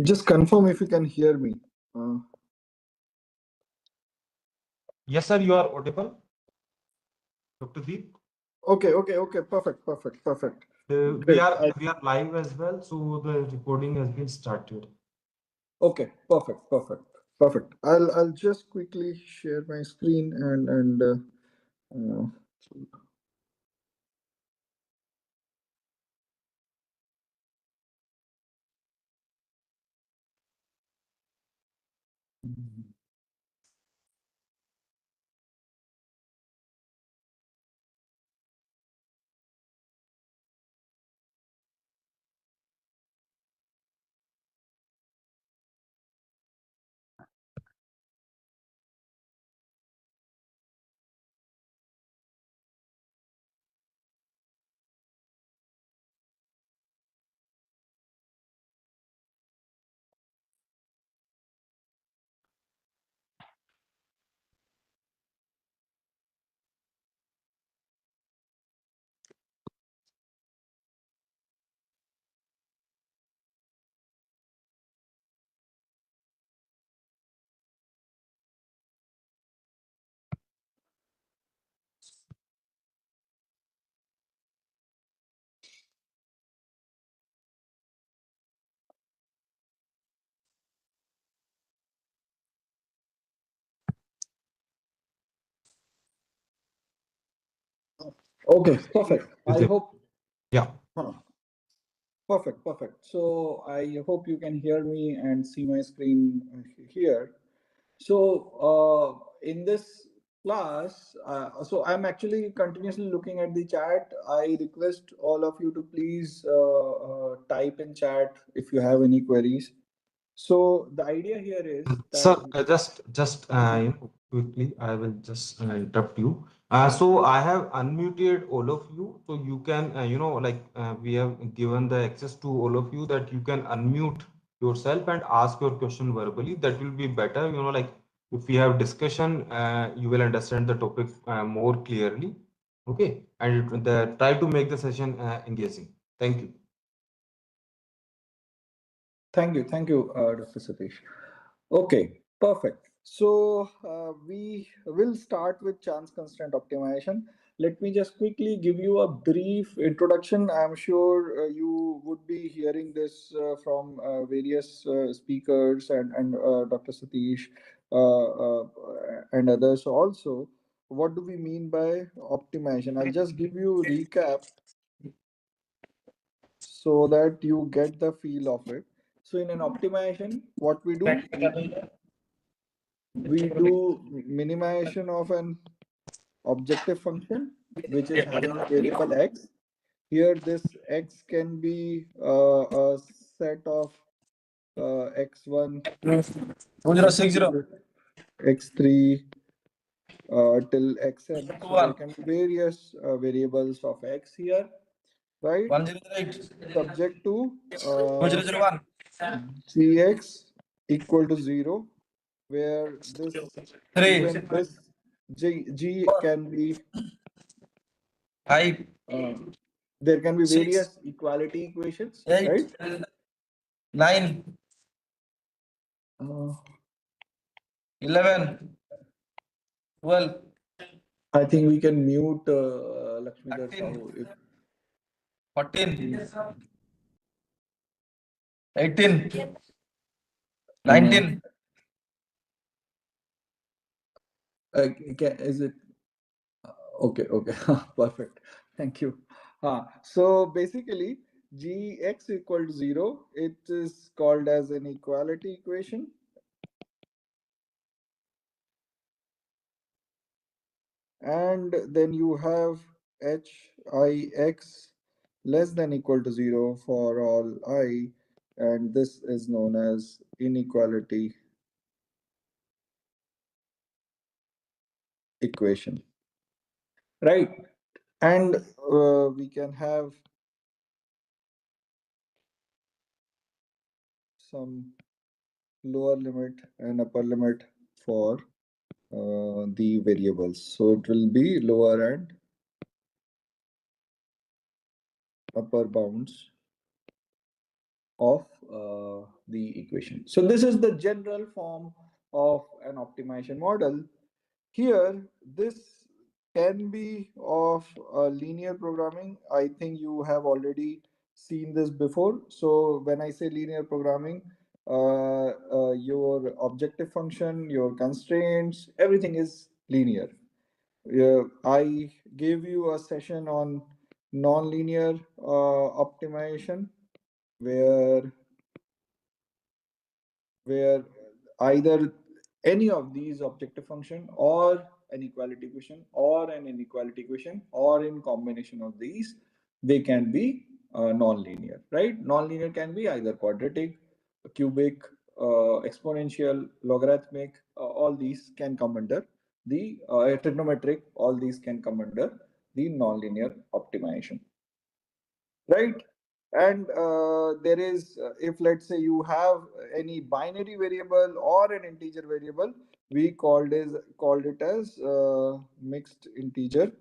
Just confirm if you can hear me. Uh, Yes, sir, you are audible, Dr. Deep. okay. Perfect. We Great. are we are live as well, so the recording has been started. Okay, perfect. I'll just quickly share my screen uh, okay, perfect. I hope. Yeah. Huh, perfect. So I hope you can hear me and see my screen here. So in this class, so I'm actually continuously looking at the chat. I request all of you to please type in chat if you have any queries. So the idea here is that. Sir, quickly, I will just interrupt you. So I have unmuted all of you, so you can, we have given the access to all of you that you can unmute yourself and ask your question verbally. That will be better. If we have discussion, you will understand the topic more clearly. Okay, and try to make the session engaging. Thank you. Thank you, Dr. Satish. Okay, perfect. So we will start with chance constraint optimization. Let me just quickly give you a brief introduction. I'm sure you would be hearing this from various speakers and Dr. Satish and others also. What do we mean by optimization? I'll just give you a recap so that you get the feel of it. So in an optimization, what we do minimization of an objective function which is having a variable x. Here this x can be a set of x1 2060 x3 till xn. So there can be various variables of x here, right? 1008 Subject to 2001 gx equal to 0, where this 3 even this g can be 5 uh, there can be 6 various equality equations, 8 right? 9 uh, 11 12 I think we can mute Lakshmidhar 13 Sahu if 14 18 uh, 19 is it okay perfect, thank you. So basically gx equal to 0, it is called as an equality equation, and then you have hix less than equal to 0 for all I, and this is known as inequality equation, right? And we can have some lower limit and upper limit for the variables. So it will be lower and upper bounds of the equation. So this is the general form of an optimization model. Here, this can be of linear programming. I think you have already seen this before. So when I say linear programming, your objective function, your constraints, everything is linear. I gave you a session on nonlinear optimization where where either any of these objective function or an equality equation or an inequality equation or in combination of these, they can be non-linear, right? Non-linear can be either quadratic, cubic, exponential, logarithmic. All these can come under the trigonometric. All these can come under the non-linear optimization, right? And there is if let's say you have any binary variable or an integer variable, we called it as mixed integer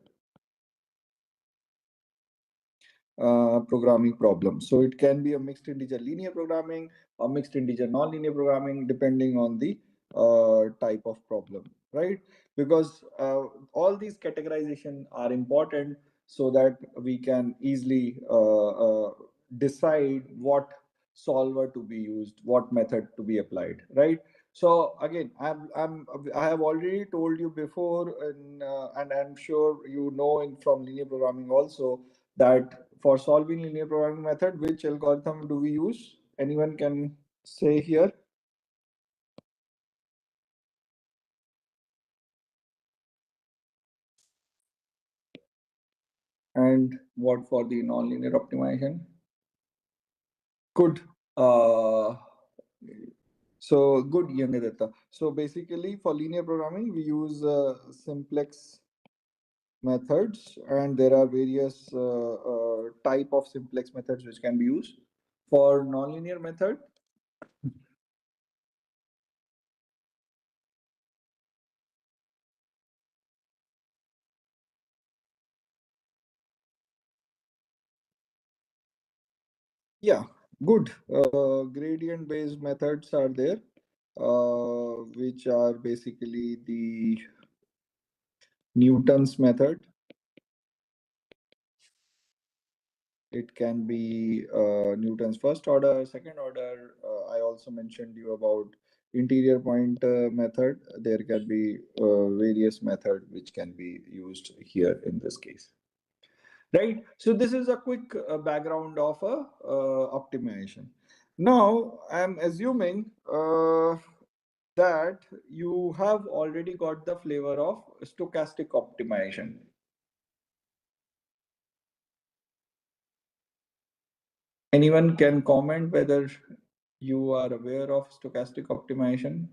programming problem. So it can be a mixed integer linear programming or mixed integer non-linear programming, depending on the type of problem, right? Because all these categorization are important so that we can easily decide what solver to be used, what method to be applied, right? So again, I have already told you before, and I'm sure you know from linear programming also, that for solving linear programming method, which algorithm do we use? Anyone can say here? And what for the nonlinear optimization? Good. Uh, so good, Yangadatta. So basically, for linear programming, we use simplex methods, and there are various type of simplex methods which can be used. For nonlinear method, yeah, good. Gradient based methods are there, which are basically the Newton's method. It can be Newton's first order, second order. I also mentioned you about interior point method. There can be various method which can be used here in this case. Right. So this is a quick background of a optimization. Now I'm assuming that you have already got the flavor of stochastic optimization. Anyone can comment whether you are aware of stochastic optimization?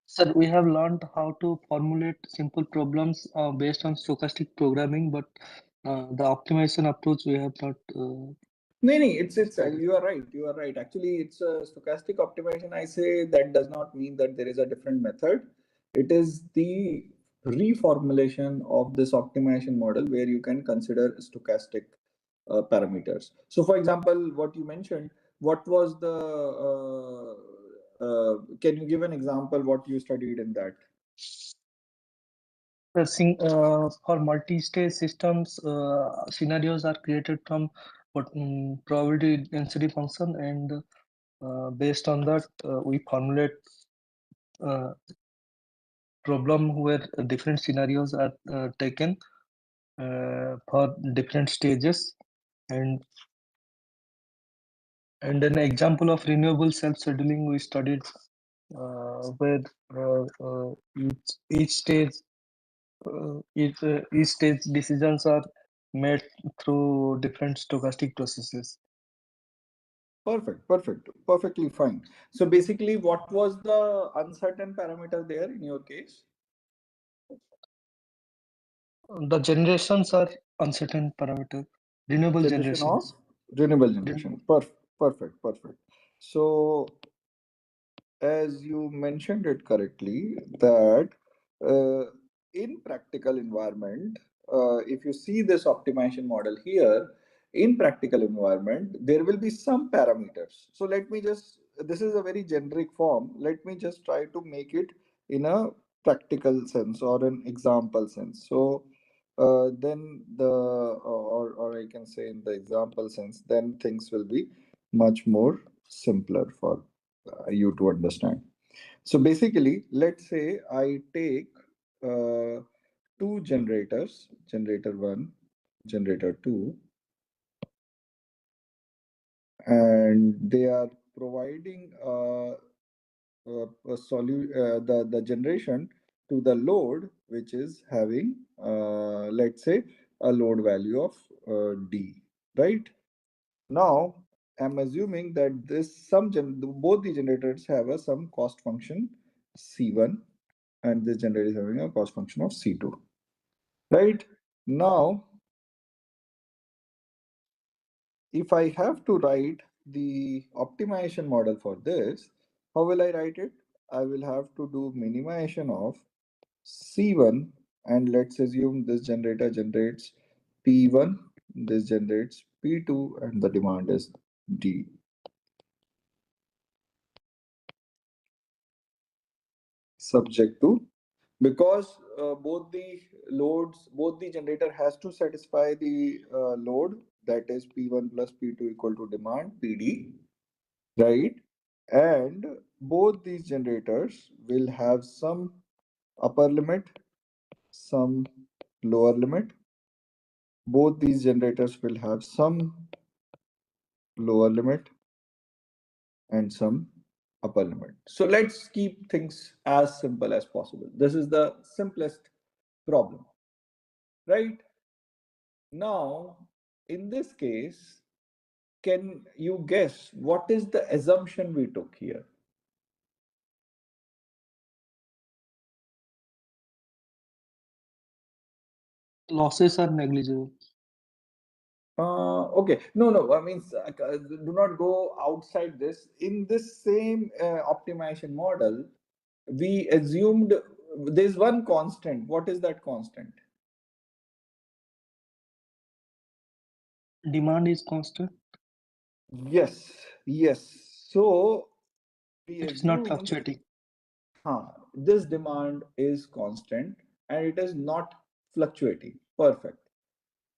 Sir, we have learned how to formulate simple problems based on stochastic programming, but the optimization approach we have not. No, no, it's you are right. You are right. Actually, it's a stochastic optimization. I say that does not mean that there is a different method. It is the reformulation of this optimization model where you can consider stochastic parameters. So, for example, what you mentioned, what was the? Can you give an example what you studied in that? For multi-stage systems, scenarios are created from probability density function, and based on that, we formulate problem where different scenarios are taken for different stages, and an example of renewable self-settling we studied, where each stage each stage decisions are made through different stochastic processes. Perfect, perfect, perfectly fine. So basically, what was the uncertain parameter there in your case? The generations are uncertain parameter, renewable Generation of generations. renewable generation. Perfect, perfect, perfect. So as you mentioned it correctly, that uh, in practical environment, if you see this optimization model here, in practical environment, there will be some parameters. So let me just, this is a very generic form. Let me just try to make it in a practical sense or an example sense. So then or I can say in the example sense, then things will be much more simpler for you to understand. So basically, let's say I take uh, two generators, generator 1, generator 2, and they are providing the generation to the load, which is having, let's say, a load value of D, right? Now, I'm assuming that both the generators have a some cost function C1, and this generator is having a cost function of C2, right? Now, if I have to write the optimization model for this, how will I write it? I will have to do minimization of C1, and let's assume this generator generates P1, this generates P2, and the demand is D. Subject to, because both the generator has to satisfy the load, that is P1 plus P2 equal to demand PD, right? And both these generators will have some upper limit, some lower limit. Both these generators will have some lower limit and some upper limit. So let's keep things as simple as possible. This is the simplest problem, right? Now, in this case, can you guess what is the assumption we took here? Losses are negligible. Okay, no. I mean, do not go outside this. In this same optimization model, we assumed there's one constant. What is that constant? Demand is constant. Yes, yes. So we It is not assumed, fluctuating. this demand is constant and it is not fluctuating. Perfect.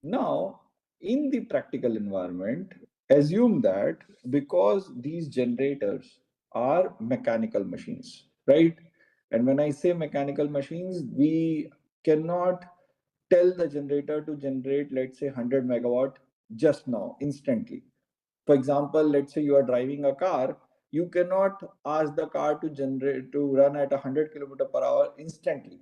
Now, in the practical environment, assume that because these generators are mechanical machines, right? And when I say mechanical machines, we cannot tell the generator to generate, let's say, 100 megawatt just now, instantly. For example, let's say you are driving a car, you cannot ask the car to run at 100 kilometer per hour instantly.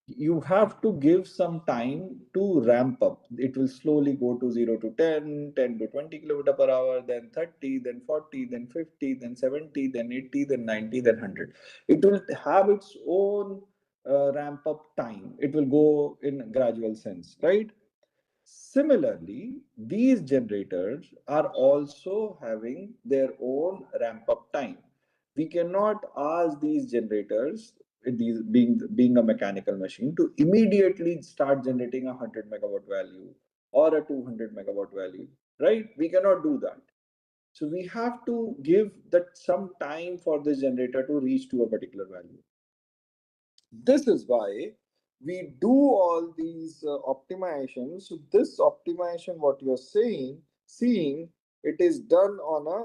You have to give some time to ramp up. It will slowly go to 0 to 10, 10 to 20 kilometer per hour, then 30, then 40, then 50, then 70, then 80, then 90, then 100. It will have its own ramp up time. It will go in gradual sense, right? Similarly, these generators are also having their own ramp up time. We cannot ask these generators, these being a mechanical machine, to immediately start generating a 100 megawatt value or a 200 megawatt value, right? We cannot do that. So we have to give that some time for this generator to reach to a particular value. This is why we do all these optimizations. So this optimization, what you're seeing, it is done on a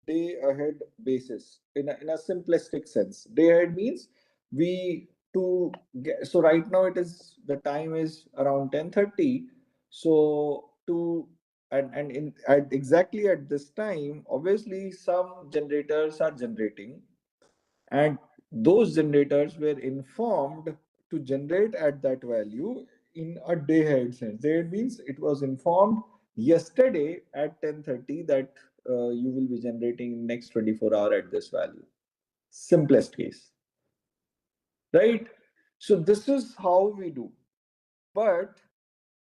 day ahead basis in a simplistic sense. Day ahead means we to get, so right now it is, the time is around 10:30. So to and in at exactly at this time, obviously some generators are generating, and those generators were informed to generate at that value in a day ahead sense. Day ahead means it was informed yesterday at 10:30 that you will be generating in next 24 hour at this value. Simplest case, right? So this is how we do. But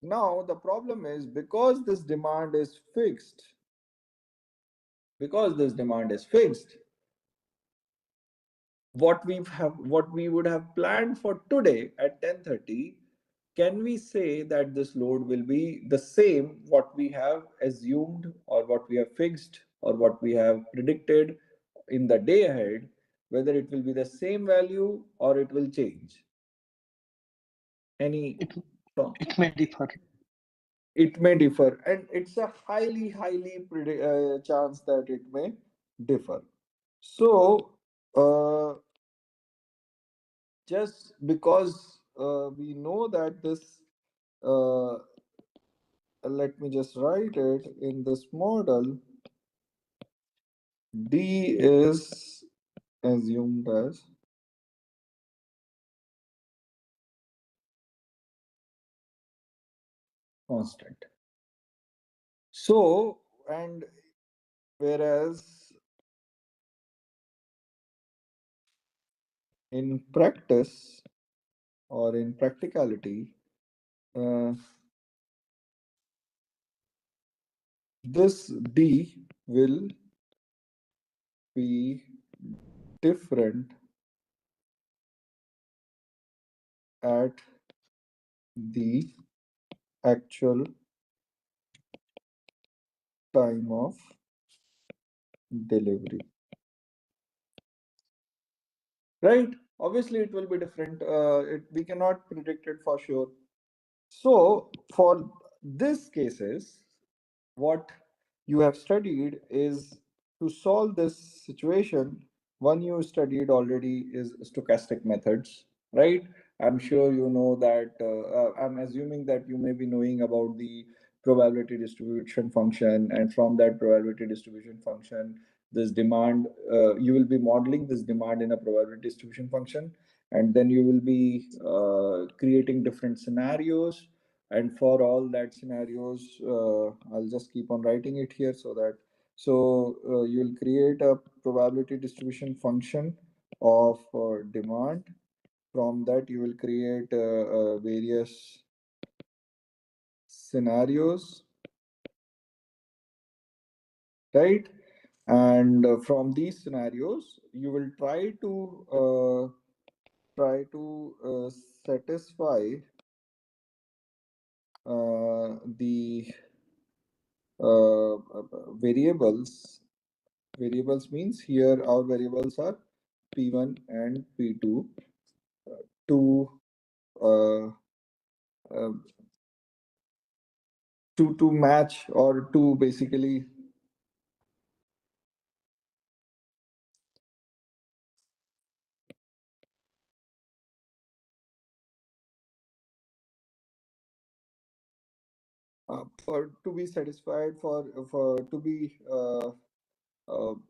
now the problem is, because this demand is fixed, because this demand is fixed, what we would have planned for today at 10:30, can we say that this load will be the same what we have assumed or what we have fixed or what we have predicted in the day ahead, whether it will be the same value or it will change? Any It thought? it may differ. It may differ, and it's a highly chance that it may differ. So just because we know that this, let me just write it in this model, D is assumed as constant. So, and whereas in practice or in practicality, uh, this D will be different at the actual time of delivery, right? Obviously it will be different. We cannot predict it for sure. So for this cases, what you have studied is to solve this situation. One you studied already is stochastic methods, right? I'm sure you know that. I'm assuming that you may be knowing about the probability distribution function, and from that probability distribution function, this demand, you will be modeling this demand in a probability distribution function, and then you will be creating different scenarios, and for all that scenarios, I'll just keep on writing it here so that, you'll create a probability distribution function of demand. From that you will create various scenarios, right? And from these scenarios you will try to satisfy the variables. Variables means here our variables are P1 and P2 to uh, uh, to match or to basically for to be satisfied, for to be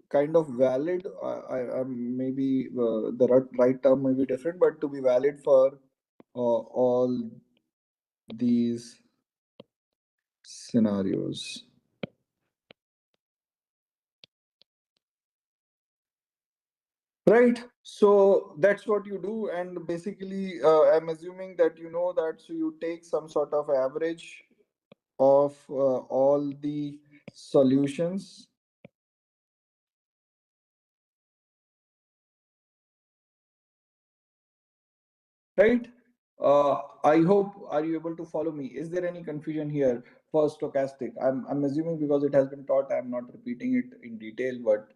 kind of valid. I maybe the right term may be different, but to be valid for all these scenarios. Right. So that's what you do. And basically, I'm assuming that you know that. So you take some sort of average of all the solutions. Right. I hope, are you able to follow me? Is there any confusion here for stochastic? I'm assuming because it has been taught, I'm not repeating it in detail, but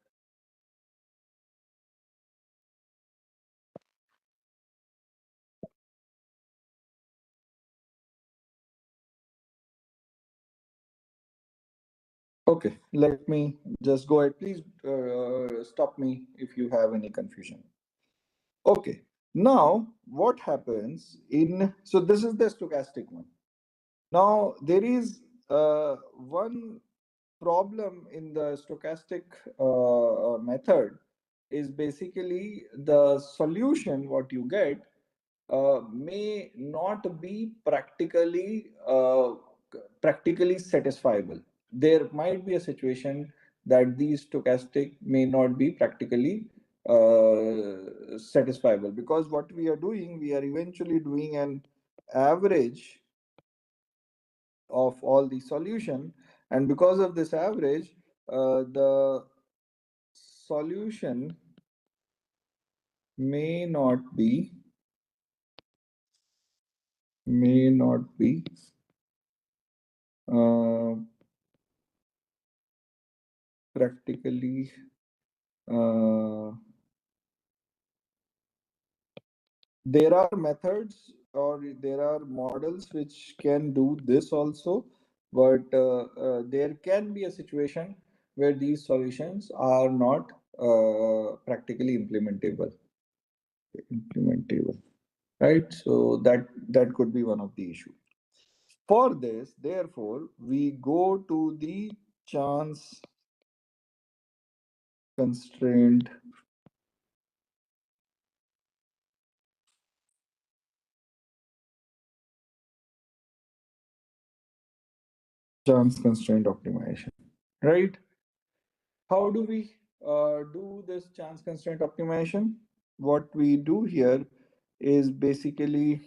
okay, let me just go ahead. Please stop me if you have any confusion. Okay, now what happens in, so this is the stochastic one. Now there is one problem in the stochastic method, is basically the solution what you get may not be practically satisfiable. There might be a situation that these stochastic may not be practically satisfiable, because what we are doing, we are eventually doing an average of all the solution, and because of this average, the solution may not be uh, practically there are methods or there are models which can do this also, but there can be a situation where these solutions are not practically implementable, right? So that could be one of the issues. For this, therefore, we go to the chance constraint optimization, right? How do we do this chance constraint optimization? What we do here is basically,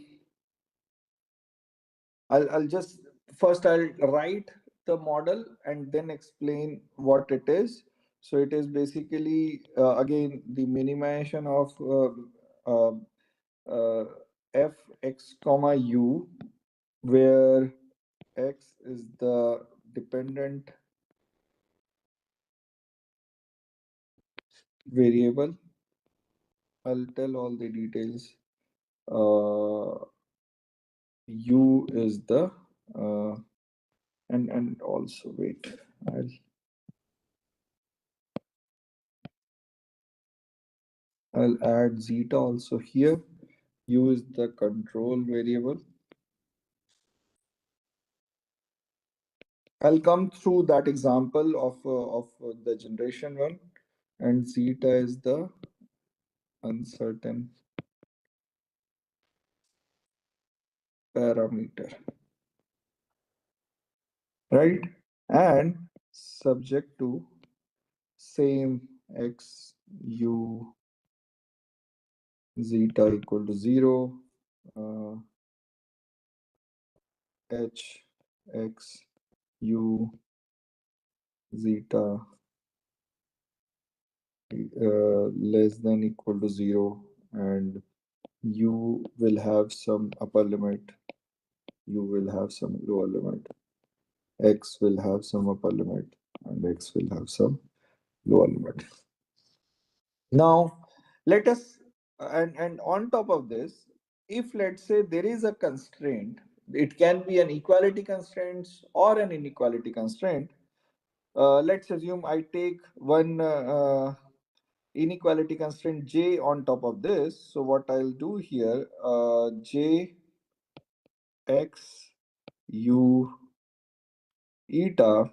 I'll just first I'll write the model and then explain what it is. So it is basically again the minimization of uh, uh, f x comma u, where x is the dependent variable. I'll tell all the details. U is the uh, and also wait, I'll add zeta also here. U is the control variable. I'll come through that example of the generation one, and zeta is the uncertain parameter, right? And subject to same x u zeta equal to 0, uh, h x u zeta less than equal to 0, and u will have some upper limit, u will have some lower limit, x will have some upper limit, and x will have some lower limit. Now, let us, and on top of this, if let's say there is a constraint, it can be an equality constraint or an inequality constraint. Let's assume I take one inequality constraint j on top of this. So what I'll do here, j x u eta,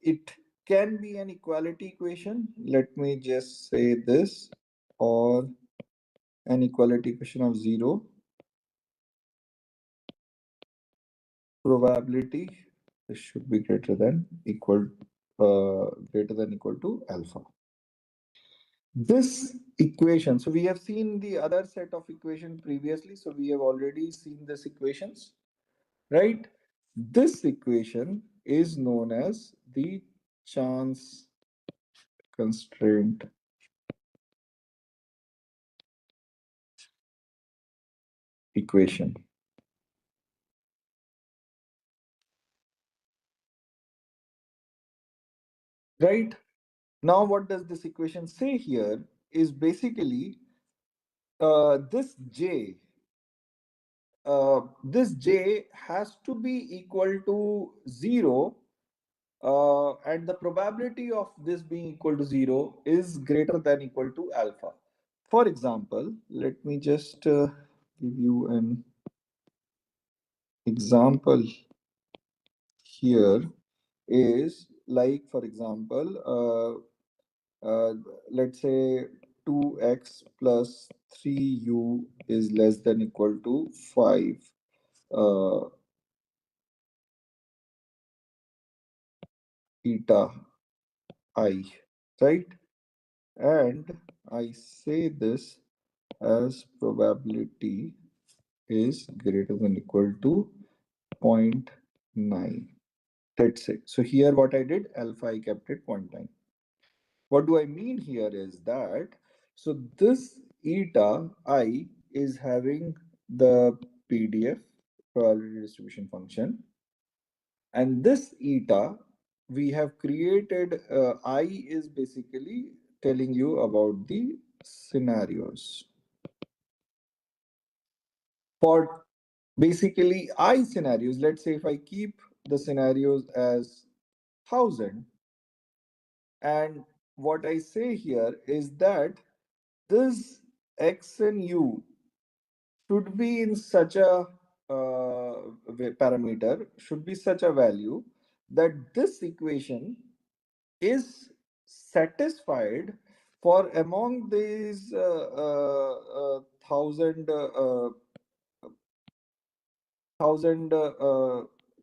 it can be an equality equation. Let me just say this, or an equality equation of 0, probability this should be greater than equal to alpha. This equation, so we have seen the other set of equation previously, so we have already seen this equations, right? This equation is known as the chance constraint equation, right? Now what does this equation say here is basically this j has to be equal to 0, and the probability of this being equal to 0 is greater than equal to alpha. For example, let me just give you an example here. Is like, for example, let's say 2x plus 3u is less than equal to 5 eta I, right? And I say this as probability is greater than equal to 0.9. Let's say, so here what I did, alpha I kept it 0.9. What do I mean here is that, so this eta I is having the PDF, probability distribution function, and this eta we have created, I is basically telling you about the scenarios. For basically I scenarios, let's say if I keep the scenarios as 1000, and what I say here is that this x and u should be in such a parameter, should be such a value that this equation is satisfied for among these thousand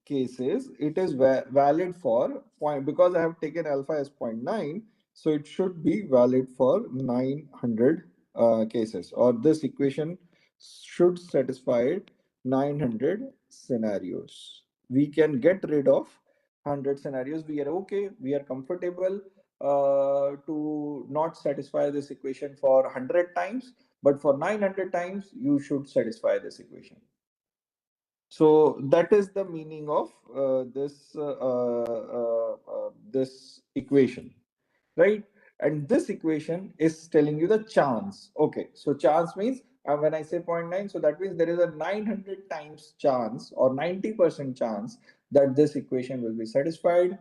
cases. It is valid for point, because I have taken alpha as 0.9, so it should be valid for 900 cases, or this equation should satisfy 900 scenarios. We can get rid of 100 scenarios. We are okay, we are comfortable to not satisfy this equation for 100 times, but for 900 times you should satisfy this equation. So that is the meaning of this equation, right? And this equation is telling you the chance. Okay, so chance means, when I say zero point 0.9, so that means there is a 900 times chance or 90% chance that this equation will be satisfied.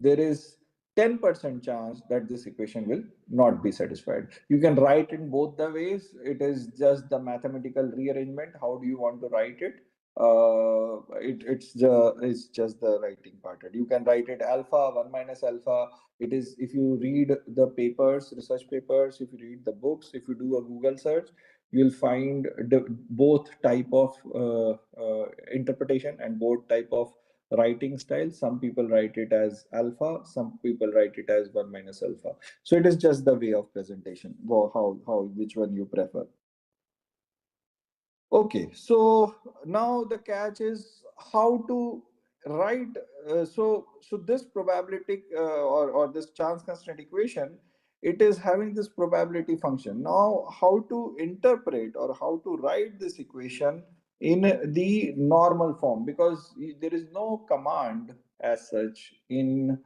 There is 10% chance that this equation will not be satisfied. You can write in both the ways. It is just the mathematical rearrangement. How do you want to write it? It's just the writing pattern. You can write it alpha 1 minus alpha. It is, if you read the papers, research papers, if you read the books, if you do a Google search, you'll find both type of interpretation and both type of writing style. Some people write it as alpha, some people write it as 1 minus alpha. So it is just the way of presentation, how which one you prefer. Okay, so now the catch is how to write. So this probability or this chance constant equation, it is having this probability function. Now, how to interpret or how to write this equation in the normal form, because there is no command as such in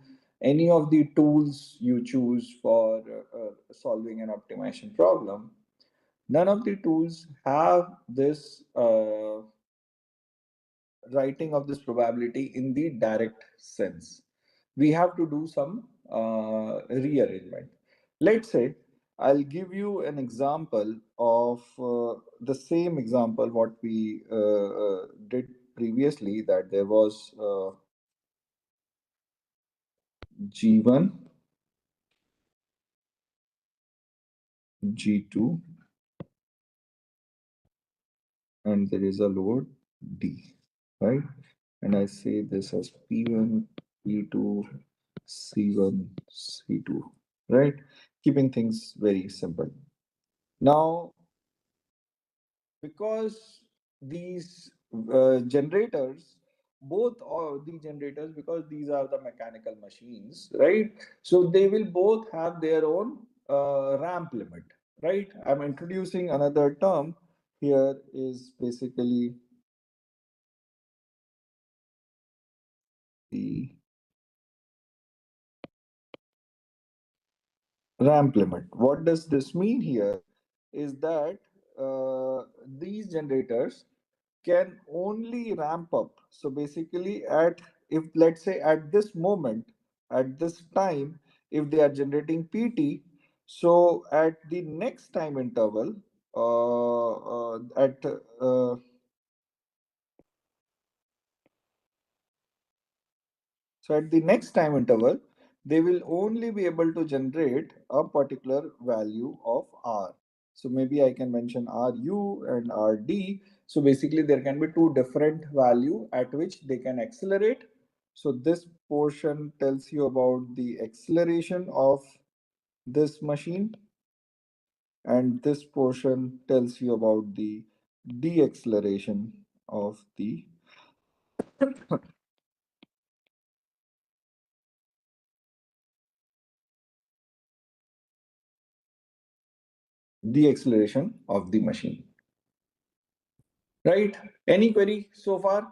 any of the tools you choose for solving an optimization problem. None of the tools have this writing of this probability in the direct sense. We have to do some rearrangement. Let's say I'll give you an example of the same example what we did previously, that there was G1, G2, and there is a load D, right? And I say this as P1, P2, C1, C2, right? Keeping things very simple. Now, because these generators, both are the generators, because these are the mechanical machines, right? So they will both have their own ramp limit, right? I'm introducing another term here, is basically the ramp limit. What does this mean here is that these generators can only ramp up. So basically, if let's say at this moment, at this time, if they are generating PT, so at the next time interval, at So at the next time interval, they will only be able to generate a particular value of R. So maybe I can mention RU and RD. So basically there can be two different value at which they can accelerate. So this portion tells you about the acceleration of this machine, and this portion tells you about the deceleration of the the acceleration of the machine. Right? Any query so far?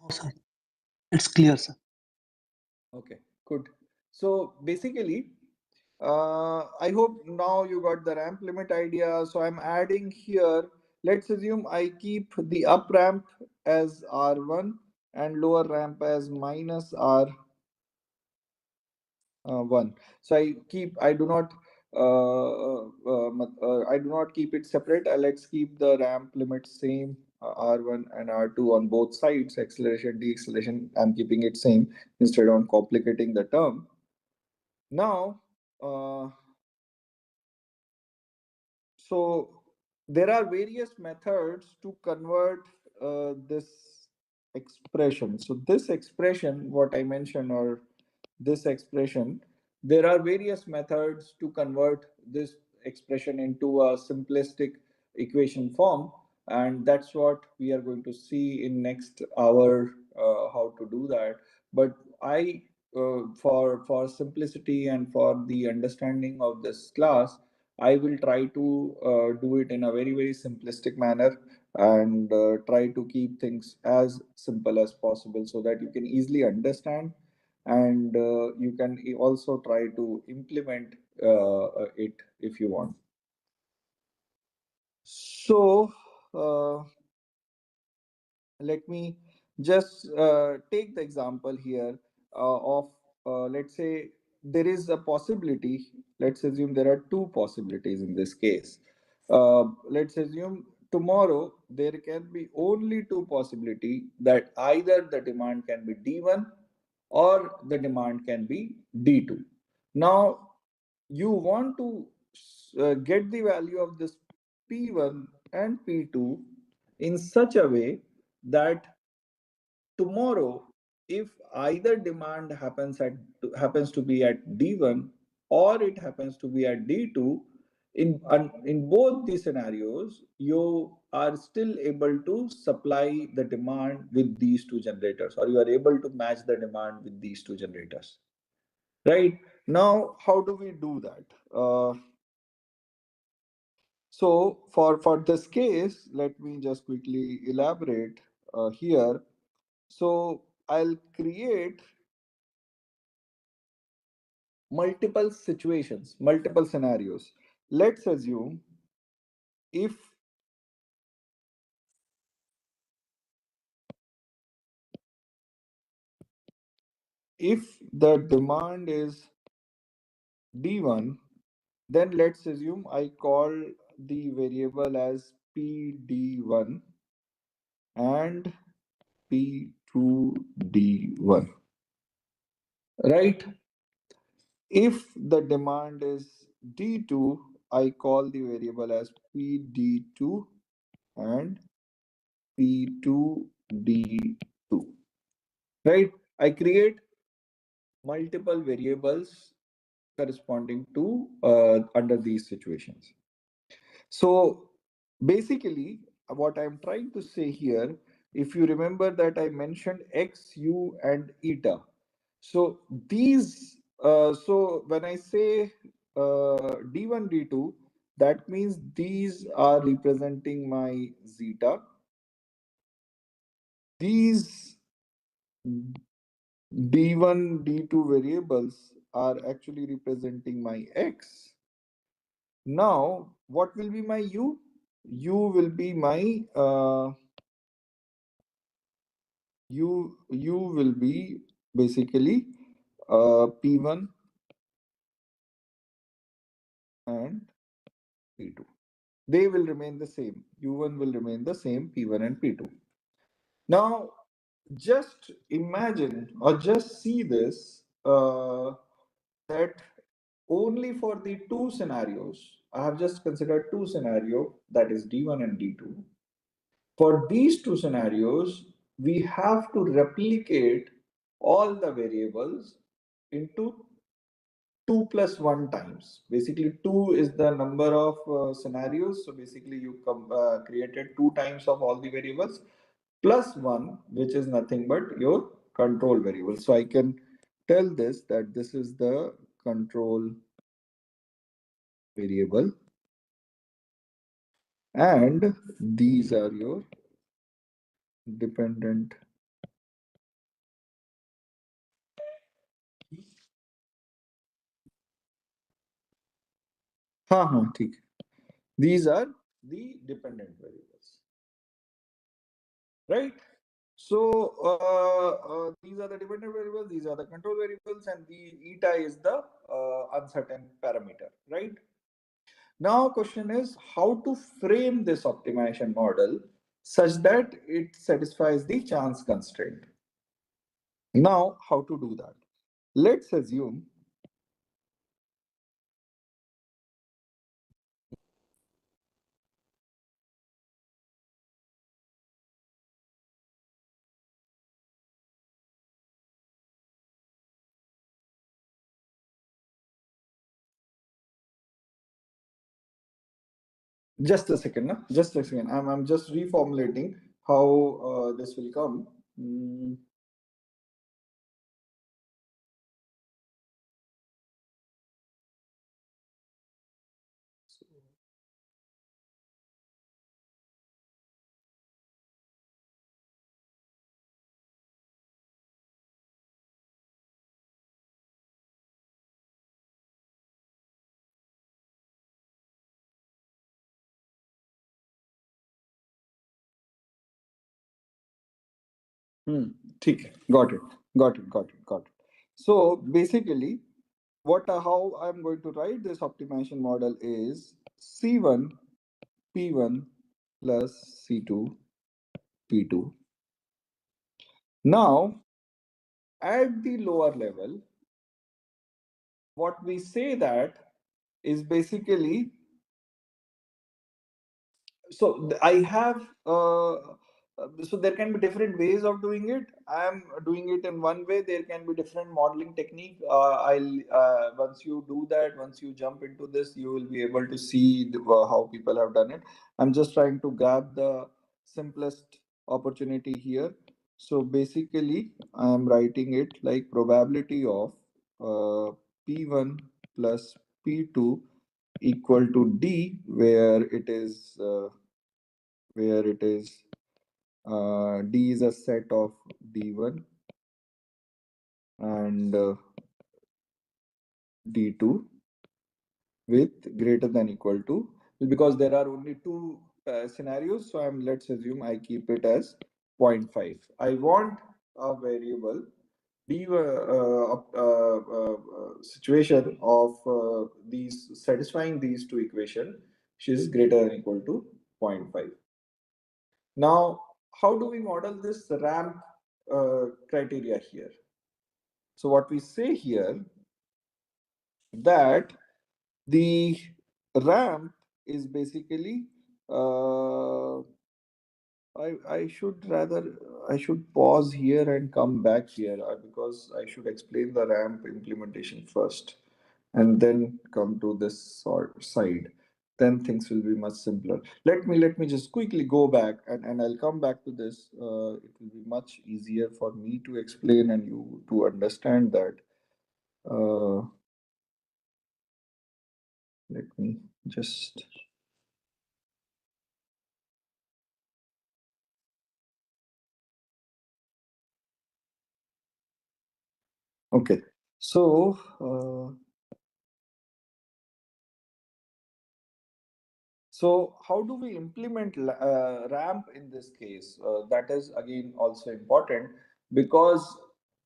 Oh, sir. It's clear, sir. Okay, good. So basically, I hope now you got the ramp limit idea. So I'm adding here, let's assume I keep the up ramp as R1 and lower ramp as minus R1. So I do not, I do not keep it separate. Let's keep the ramp limit same, R1 and R2 on both sides, acceleration, deceleration. I'm keeping it same instead of complicating the term. Now, so there are various methods to convert this expression. So this expression, what I mentioned, or this expression, there are various methods to convert this expression into a simplistic equation form, and that's what we are going to see in next hour, how to do that. But I, for simplicity and for the understanding of this class, I will try to do it in a very simplistic manner, and try to keep things as simple as possible so that you can easily understand, and you can also try to implement it if you want. So let me just take the example here of, let's say there is a possibility. Let's assume there are two possibilities in this case. Let's assume tomorrow there can be only two possibility, that either the demand can be D1 or the demand can be D2. Now you want to get the value of this P1 and P2 in such a way that tomorrow, if either demand happens to be at D1 or it happens to be at D2, in both these scenarios, you are still able to supply the demand with these two generators, or you are able to match the demand with these two generators. Right? Now, how do we do that? So for this case, let me just quickly elaborate here. So I'll create multiple situations, multiple scenarios. Let's assume if the demand is D1, then let's assume I call the variable as PD1 and P2D1. Right? If the demand is D2, I call the variable as PD2 and P2D2. Right? I create multiple variables corresponding to under these situations. So basically, what I'm trying to say here, if you remember that I mentioned X, U, and eta. So these, so when I say D1, D2, that means these are representing my zeta. These D1, D2 variables are actually representing my X. Now, what will be my U? U will be my U will be basically P1 and P2. They will remain the same. U1 will remain the same, P1 and P2. Now, just imagine or just see this, that only for the two scenarios, I have just considered two scenarios, that is D1 and D2. For these two scenarios, we have to replicate all the variables into 2 plus 1 times. Basically, 2 is the number of scenarios. So basically, you created 2 times of all the variables plus 1, which is nothing but your control variable. So I can tell this that this is the control variable, and these are your dependent ठीक है. These are the dependent variables, right? So these are the dependent variables, these are the control variables, and the eta is the uncertain parameter, right? Now question is how to frame this optimization model such that it satisfies the chance constraint. Now how to do that? Let's assume just a second, na? Just a second. I'm just reformulating how this will come. ठीक है, got it, got it, got it, got it. So basically, how I'm going to write this optimization model is C1 P1 plus C2 P2. Now at the lower level, what we say that is basically, so I have so there can be different ways of doing it. I am doing it in one way. There can be different modeling technique. I'll once you do that, once you jump into this, you will be able to see how people have done it. I'm just trying to grab the simplest opportunity here. So basically, I am writing it like probability of P1 plus P2 equal to D, where it is D is a set of D1 and D2 with greater than equal to, because there are only two scenarios, so let's assume I keep it as 0.5. I want a variable D situation of these satisfying these two equations, which is greater than equal to 0.5. Now, how do we model this ramp criteria here? So what we say here that the ramp is basically I should pause here and come back here because I should explain the ramp implementation first and then come to this sort side. Then things will be much simpler. Let me just quickly go back and I'll come back to this. It will be much easier for me to explain and you to understand that. Let me just. Okay, so so how do we implement ramp in this case? That is again also important because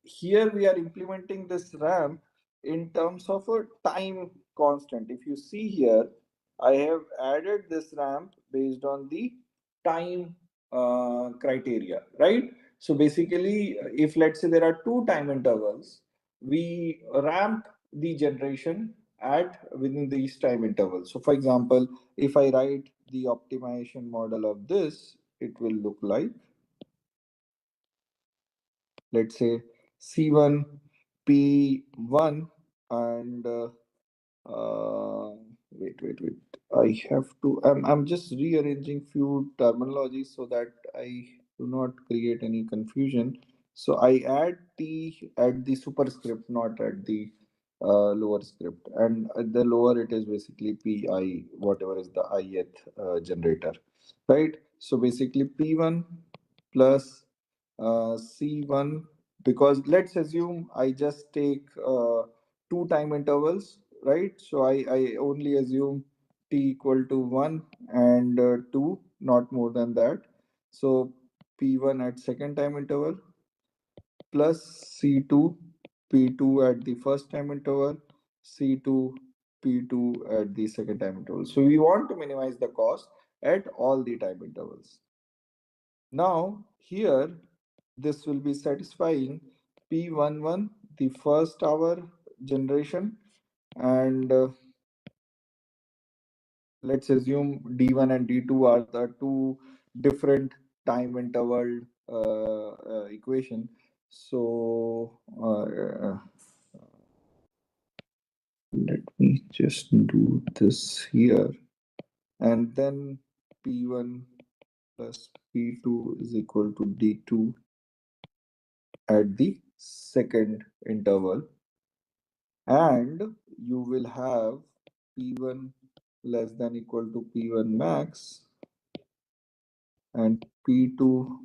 here we are implementing this ramp in terms of a time constant. If you see here, I have added this ramp based on the time criteria, right? So basically, if let's say there are two time intervals, we ramp the generation at within these time intervals. So for example, if I write the optimization model of this, it will look like, let's say C1 P1 and wait. I have to. I'm just rearranging few terminologies so that I do not create any confusion. So I add t at the superscript, not at the lower script. And at the lower, it is basically pi, whatever is the ith generator, right? So basically p1 plus c1, because let's assume I just take two time intervals, right? So I only assume t equal to 1 and 2, not more than that. So p1 at second time interval plus c2 p2 at the first time interval, c2 p2 at the second time interval. So we want to minimize the cost at all the time intervals. Now here this will be satisfying p11, the first hour generation, and let's assume d1 and d2 are the two different time interval equation. So let me just do this here, and then p1 plus p2 is equal to d2 at the second interval, and you will have p1 less than equal to p1 max, and p2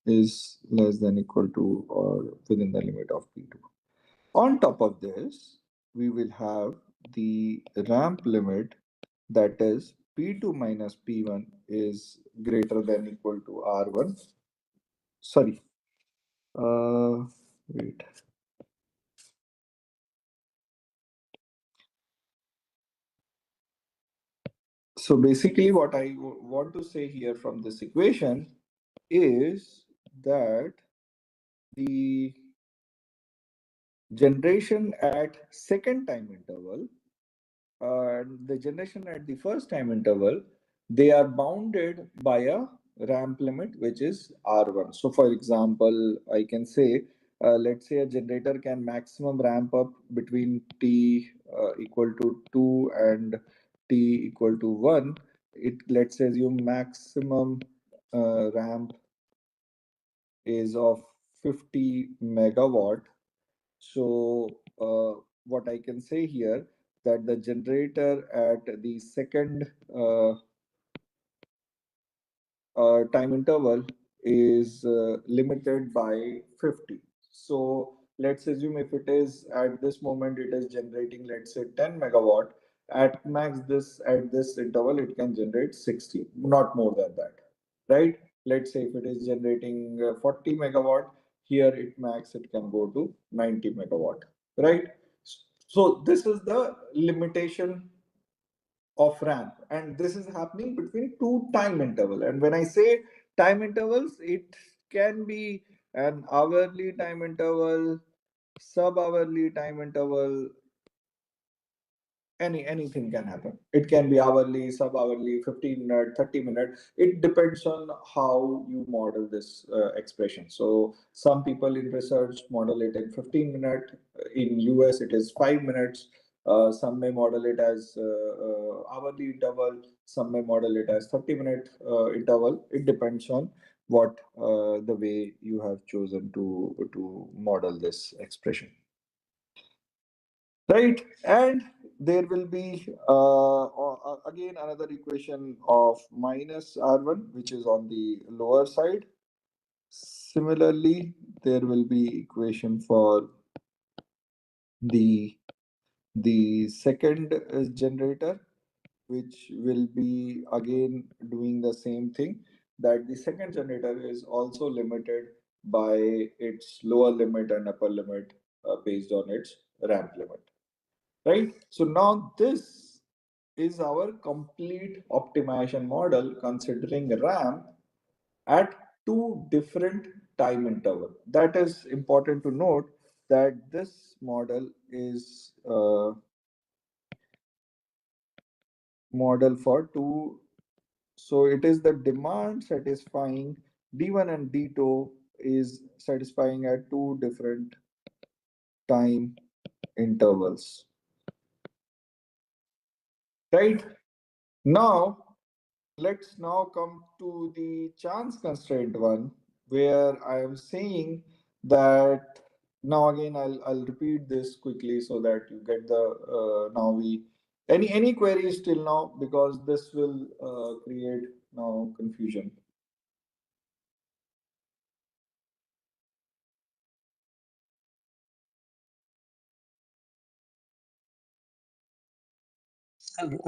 is less than equal to or within the limit of p2. On top of this, we will have the ramp limit, that is p2 minus p1 is greater than equal to r1. Sorry, wait. So basically what I want to say here from this equation is that the generation at second time interval and the generation at the first time interval, they are bounded by a ramp limit, which is R1. So for example, I can say, let's say a generator can maximum ramp up between t equal to 2 and t equal to 1. Let's assume maximum ramp is of 50 megawatt. So what I can say here, that the generator at the second time interval is limited by 50. So let's assume if it is at this moment it is generating, let's say 10 megawatt, at max this at this interval it can generate 60, not more than that, right? Let's say if it is generating 40 megawatt, here it max it can go to 90 megawatt, right? So this is the limitation of ramp, and this is happening between two time interval. And when I say time intervals, it can be an hourly time interval, sub hourly time interval, anything can happen. It can be hourly, sub hourly, 15-minute, 30-minute. It depends on how you model this expression. So some people in research model it in 15-minute. In US it is 5 minutes. Some may model it as hourly interval, some may model it as 30-minute interval. It depends on what the way you have chosen to model this expression, right? And there will be again another equation of minus r1, which is on the lower side. Similarly, there will be equation for the second generator, which will be again doing the same thing, that the second generator is also limited by its lower limit and upper limit based on its ramp limit, right? So now this is our complete optimization model considering ramp at two different time interval. That is important to note, that this model is model for two. So it is the demand satisfying D1 and D2 is satisfying at two different time intervals, right? Now let's now come to the chance constraint one, where I am saying that now again I'll repeat this quickly so that you get the now we any queries till now, because this will create now confusion. Sir,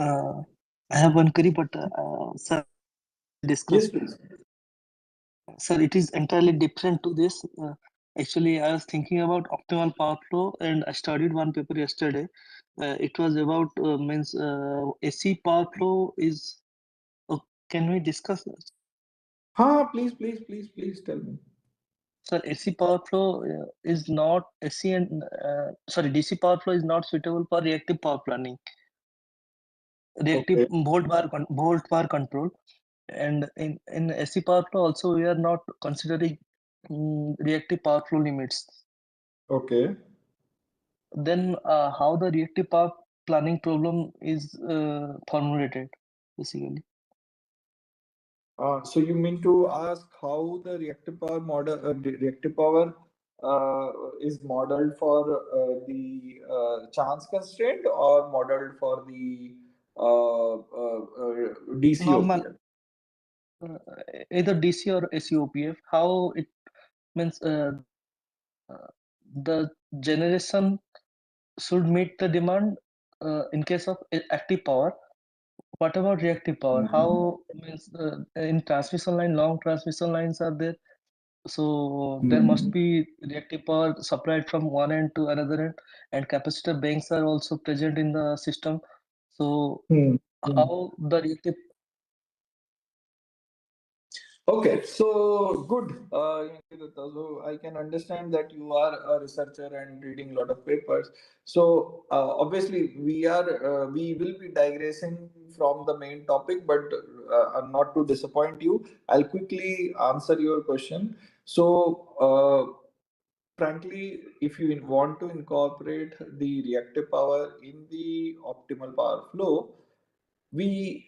I have one query, but sir, we Yes, discussed. please. Sir, it is entirely different to this. Actually, I was thinking about optimal power flow, and I studied one paper yesterday. It was about means AC power flow is. Oh, can we discuss this? Please tell me. Sir, AC power flow is not AC and sorry, DC power flow is not suitable for reactive power planning, reactive Okay. volt bar control. And in AC power flow also we are not considering reactive power flow limits. Okay. Then how the reactive power planning problem is formulated basically? So you mean to ask how the reactive power is modeled for the chance constraint, or modeled for the Normal, DCOPL? uh, either DC or ACOPF. How it means the generation should meet the demand in case of active power. What about reactive power? Mhm. How means in transmission line, long transmission lines are there. So there must Mhm. be reactive power supplied from one end to another end, and capacitor banks are also present in the system. So Hmm. Hmm. how the reactive Okay, so good. So I can understand that you are a researcher and reading a lot of papers. So obviously we will be digressing from the main topic, but not to disappoint you, I'll quickly answer your question. So frankly, if you want to incorporate the reactive power in the optimal power flow, we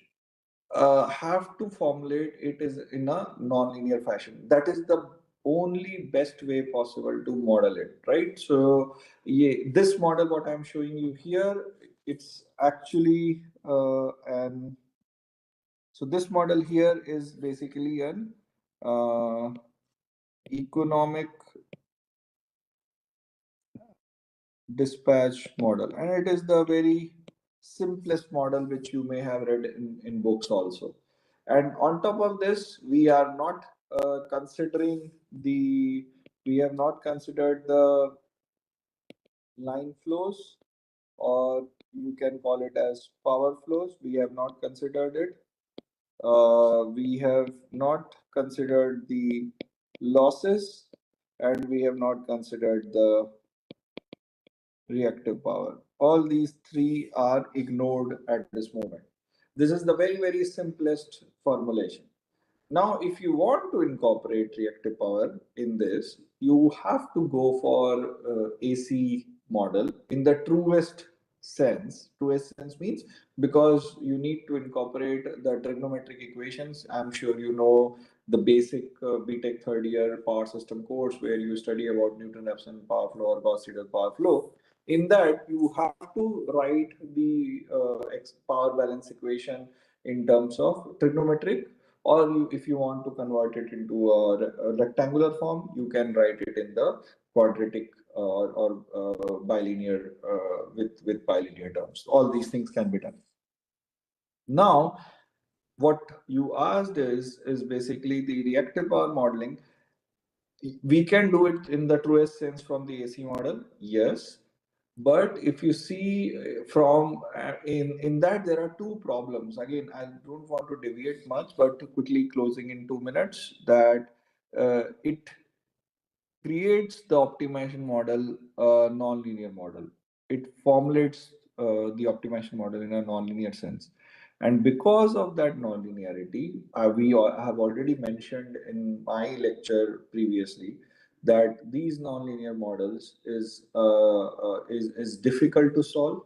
have to formulate it is in a non-linear fashion. That is the only best way possible to model it, right? So yeah, this model, what I'm showing you here, it's actually an so this model here is basically an uh, economic dispatch model, and it is the very simplest model which you may have read in books also. And on top of this, we are not considering the we have not considered the line flows, or you can call it as power flows. We have not considered it. We have not considered the losses, and we have not considered the reactive power. All these three are ignored at this moment. This is the very simplest formulation. Now, if you want to incorporate reactive power in this, you have to go for AC model in the truest sense. Truest sense means because you need to incorporate the trigonometric equations. I'm sure you know the basic BTech third year power system course where you study about Newton-Raphson power flow or Gauss-Seidel power flow. In that, you have to write the power balance equation in terms of trigonometric, or if you want to convert it into a rectangular form, you can write it in the quadratic or bilinear with bilinear terms. All these things can be done. Now, what you asked is basically the reactive power modeling. We can do it in the truest sense from the AC model, yes. But if you see from in that there are two problems. Again, I don't want to deviate much, but quickly closing in 2 minutes that it creates the optimization model non-linear model. It formulates the optimization model in a non-linear sense. And because of that non-linearity, have already mentioned in my lecture previously that these non-linear models is difficult to solve.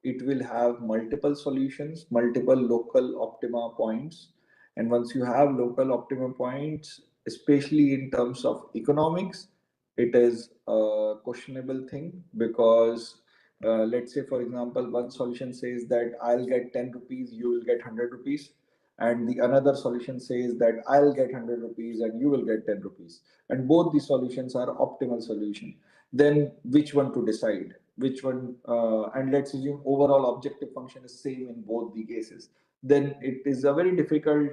It will have multiple solutions, multiple local optima points, and once you have local optima points, especially in terms of economics, it is a questionable thing because let's say, for example, one solution says that I'll get 10 rupees, you will get 100 rupees, and the another solution says that I'll get 100 rupees and you will get 10 rupees, and both the solutions are optimal solution. Then which one to decide? Which one? And let's assume overall objective function is same in both the cases. Then it is a very difficult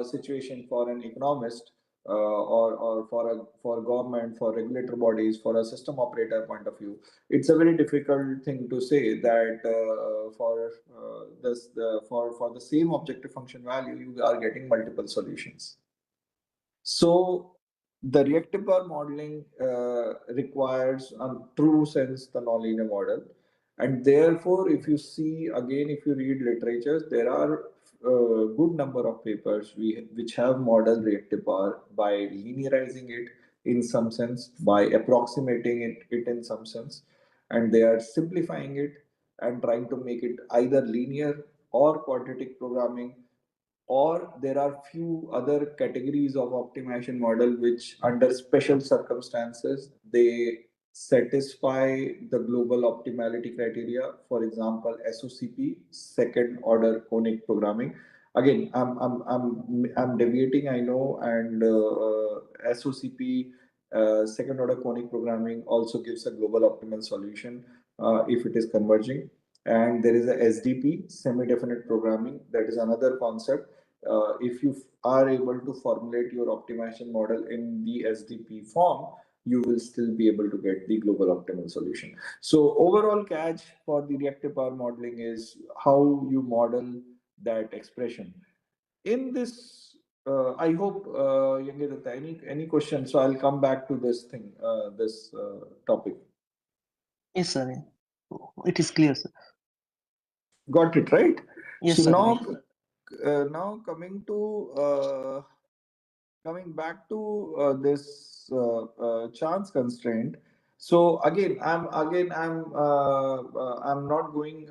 situation for an economist or for government, for regulatory bodies, for a system operator point of view. It's a very difficult thing to say that for the same objective function value, you are getting multiple solutions. So the reactive power modeling requires, a true sense, the nonlinear model, and therefore, if you see again, if you read literatures, there are a good number of papers which have modeled reactive power by linearizing it in some sense, by approximating it in some sense, and they are simplifying it and trying to make it either linear or quadratic programming, or there are few other categories of optimization model which under special circumstances they satisfy the global optimality criteria. For example, SOCP, second order conic programming. Again, I'm deviating, I know, and SOCP, second order conic programming, also gives a global optimal solution if it is converging. And there is a SDP, semi-definite programming, that is another concept. If you are able to formulate your optimization model in the SDP form, you will still be able to get the global optimal solution. So overall catch for the reactive power modeling is how you model that expression. In this, I hope, Yangirata, any questions? So I'll come back to this thing, this topic. Yes, sir. It is clear, sir. Got it, right? Yes, So sir. now coming back to this chance constraint. So I'm not going.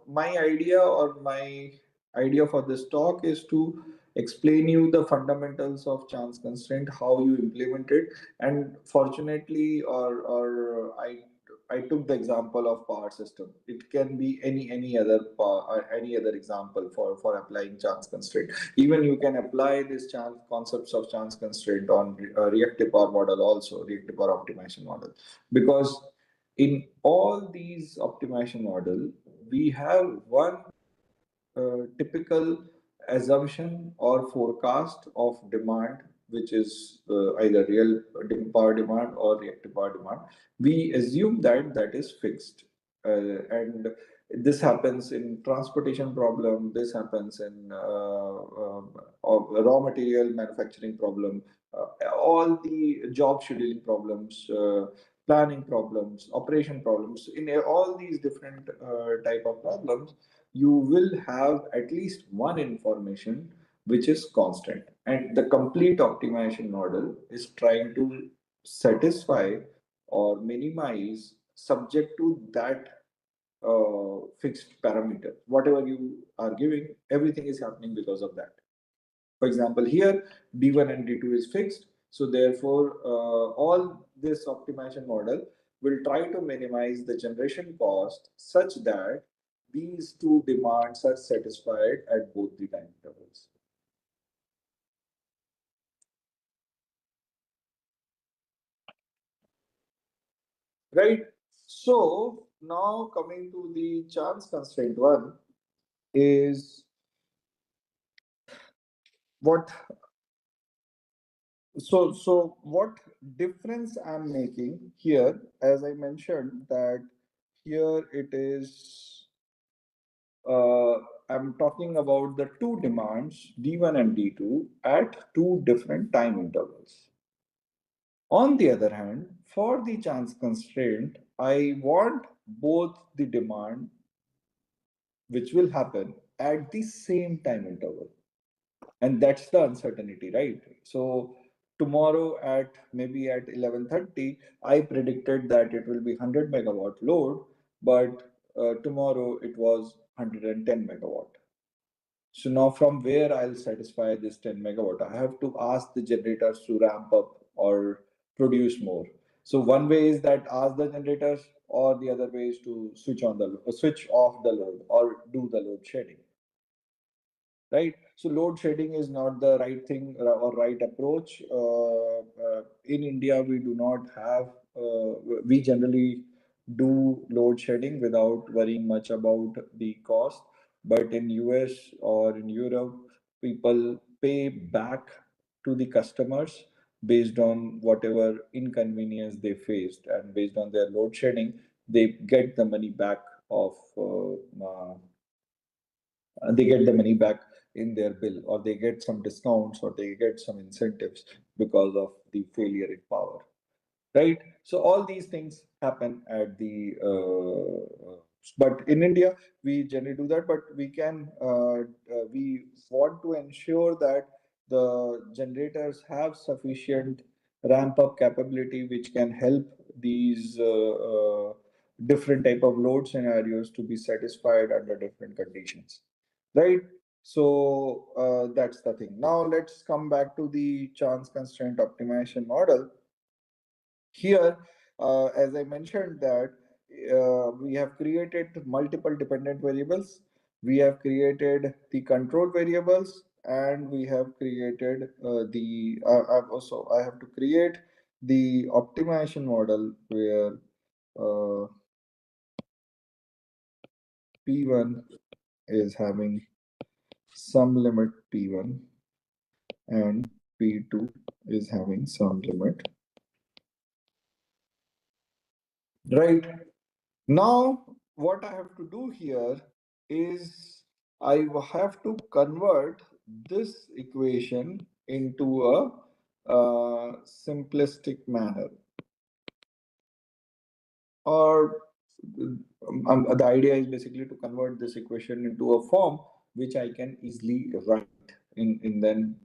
My idea or my idea for this talk is to explain you the fundamentals of chance constraint, how you implement it, and fortunately, or I took the example of power system. It can be any other example for applying chance constraint. Even you can apply this chance concepts of chance constraint on reactive power model, also reactive power optimization model, because in all these optimization model we have one typical assumption or forecast of demand, which is either real power demand or reactive power demand. We assume that that is fixed, and this happens in transportation problem. This happens in raw material manufacturing problem. All the job scheduling problems. Planning problems, operation problems. In all these different type of problems, you will have at least one information which is constant, and the complete optimization model is trying to satisfy or minimize subject to that fixed parameter. Whatever you are giving, everything is happening because of that. For example, here D1 and D2 is fixed, so therefore all this optimization model will try to minimize the generation cost such that these two demands are satisfied at both the time intervals. Right. So now coming to the chance constraint one is what. So what difference I'm making here, as I mentioned, that here it is. Uh, I'm talking about the two demands D1 and D2 at two different time intervals. On the other hand, for the chance constraint, I want both the demand, which will happen at the same time interval. And that's the uncertainty, right? So tomorrow at maybe at 11:30, I predicted that it will be 100 megawatt load, but tomorrow it was 110 megawatt. So now from where I'll satisfy this 10 megawatt? I have to ask the generators to ramp up or produce more. So one way is that ask the generators, or the other way is to switch off the load or do the load shedding, right? So load shedding is not the right thing or right approach. In India, we do not have. We generally do load shedding without worrying much about the cost. But in US or in Europe, people pay back to the customers based on whatever inconvenience they faced, and based on their load shedding, they get the money back of they get the money back in their bill, or they get some discounts, or they get some incentives because of the failure in power, right? So all these things happen at the but in India we generally do that, but we want to ensure that the generators have sufficient ramp up capability which can help these different type of load scenarios to be satisfied under different conditions, right? So that's the thing. Now let's come back to the chance constraint optimization model. Here, as I mentioned that we have created multiple dependent variables, we have created the control variables, and we have created I have to create the optimization model where uh, P1 is having some limit P1 and P2 is having some limit, right? Now, what I have to do here is I have to convert this equation into a simplistic manner, or the idea is basically to convert this equation into a form which I can easily write in then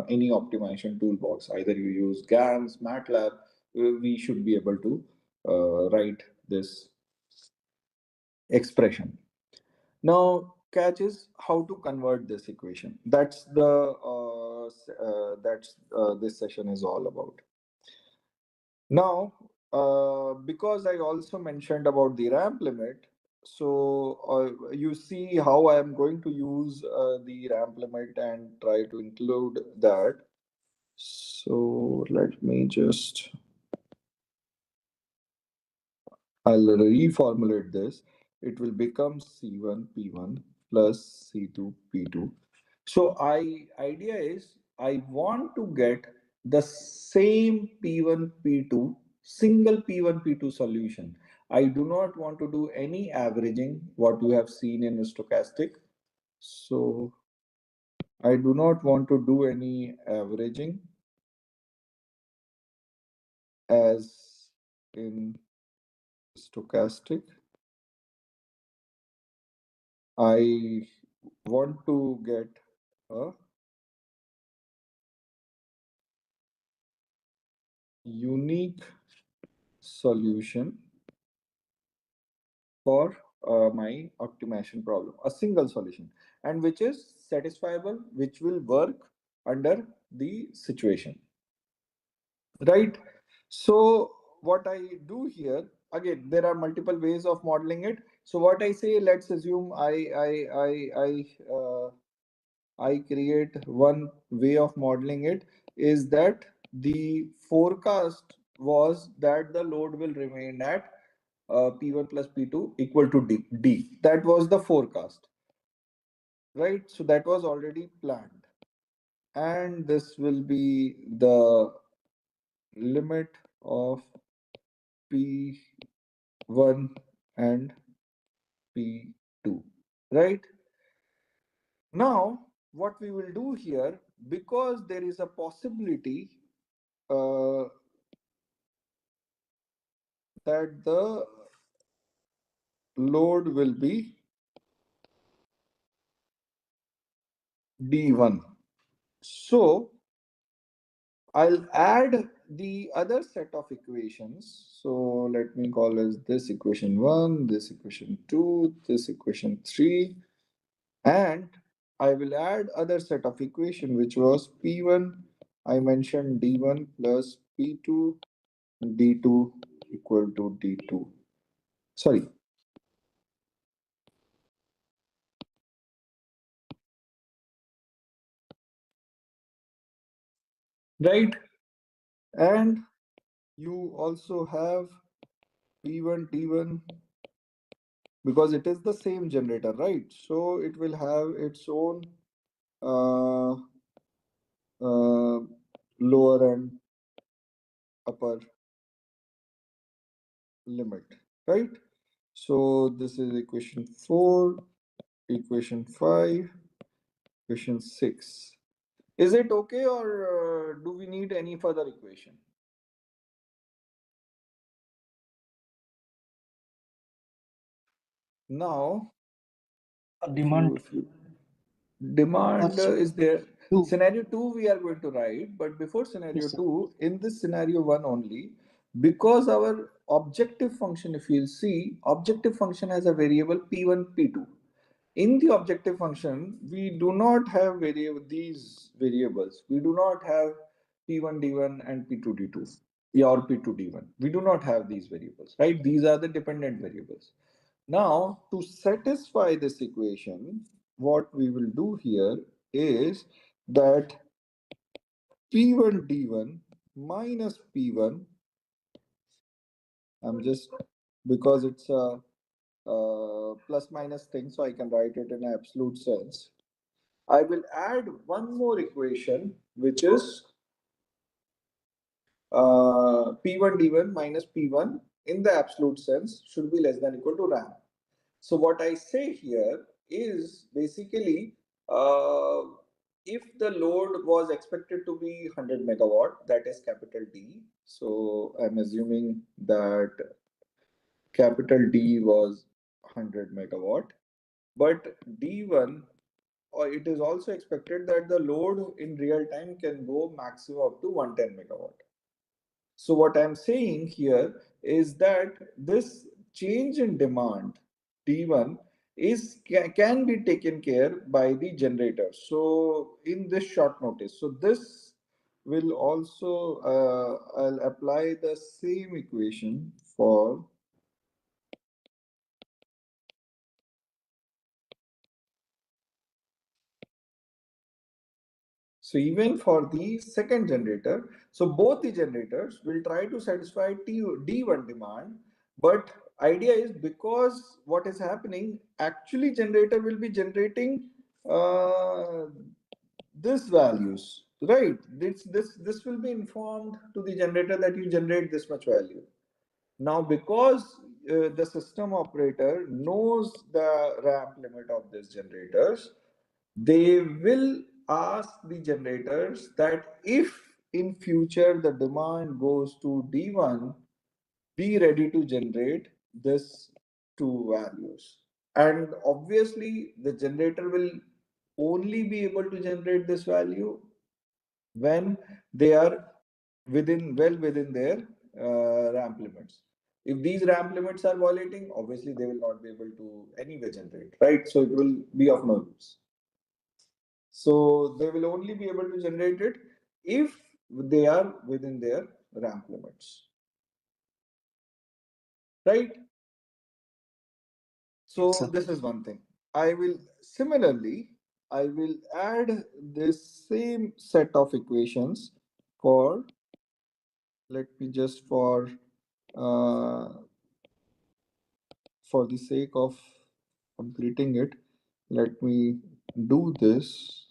any optimization toolbox. Either you use GANs, MATLAB, we should be able to write this expression. Now, catch is how to convert this equation. That's this session is all about. Now, because I also mentioned about the ramp limit, so you see how I am going to use the ramp limit and try to include that. So let me just, I'll reformulate this. It will become C1 P1 plus C2 P2. So idea is I want to get the same P1 P2 single P1 P2 solution. I do not want to do any averaging, what you have seen in stochastic. So I do not want to do any averaging as in stochastic. I want to get a unique solution for my optimization problem, a single solution, and which is satisfiable, which will work under the situation, right? So what I do here, again, there are multiple ways of modeling it. So what I say, let's assume I create one way of modeling it, is that the forecast was that the load will remain at P1 plus P2 equal to D. That was the forecast, right? So that was already planned. And this will be the limit of P1 and P2, right? Now, what we will do here, because there is a possibility uh, that the load will be D1. So I'll add the other set of equations. So let me call as this equation 1, this equation 2, this equation 3, and I will add other set of equation which was P1. I mentioned D1 plus P2, D2 equal to D2. Sorry, right? And you also have P1, D1 because it is the same generator, right? So it will have its own uh, lower and upper limit, right? So this is equation 4, equation 5, equation 6. Is it okay or do we need any further equation? Now, Demand demand is there. two. Scenario 2 we are going to write, but before scenario Yes, sir. 2, in this scenario 1 only, because our objective function, if you'll see, objective function has a variable P1, P2. In the objective function, we do not have these variables. We do not have P1, D1 and P2, D2 or P2, D1. We do not have these variables, right? These are the dependent variables. Now, to satisfy this equation, what we will do here is that P1, D1 minus P1, I'm just, because it's a plus minus thing, so I can write it in absolute sense. I will add one more equation, which is P1 D1 minus P1 in the absolute sense should be less than equal to RAM. So what I say here is basically uh, if the load was expected to be 100 megawatt, that is capital D. So I'm assuming that capital D was 100 megawatt, but D1, or it is also expected that the load in real time can go maximum up to 110 megawatt. So what I'm saying here is that this change in demand D1 can be taken care by the generator. So in this short notice, so this will also I'll apply the same equation for. So even for the second generator, so both the generators will try to satisfy D1 demand, but idea is because what is happening, actually generator will be generating uh, this values, right? This will be informed to the generator that you generate this much value. Now, because the system operator knows the ramp limit of these generators, they will ask the generators that if in future the demand goes to D1, be ready to generate this two values. And obviously, the generator will only be able to generate this value when they are well within their ramp limits. If these ramp limits are violating, obviously they will not be able to anyway generate, right? So it will be of no use. So they will only be able to generate it if they are within their ramp limits, right? Yes, So sir. this is one thing. I will add this same set of equations for, let me just uh, for the sake of completing it, let me do this.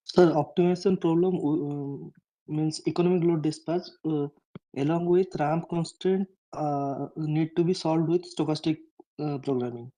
Sir, optimization problem means economic load dispatch along with ramp constraint need to be solved with stochastic programming.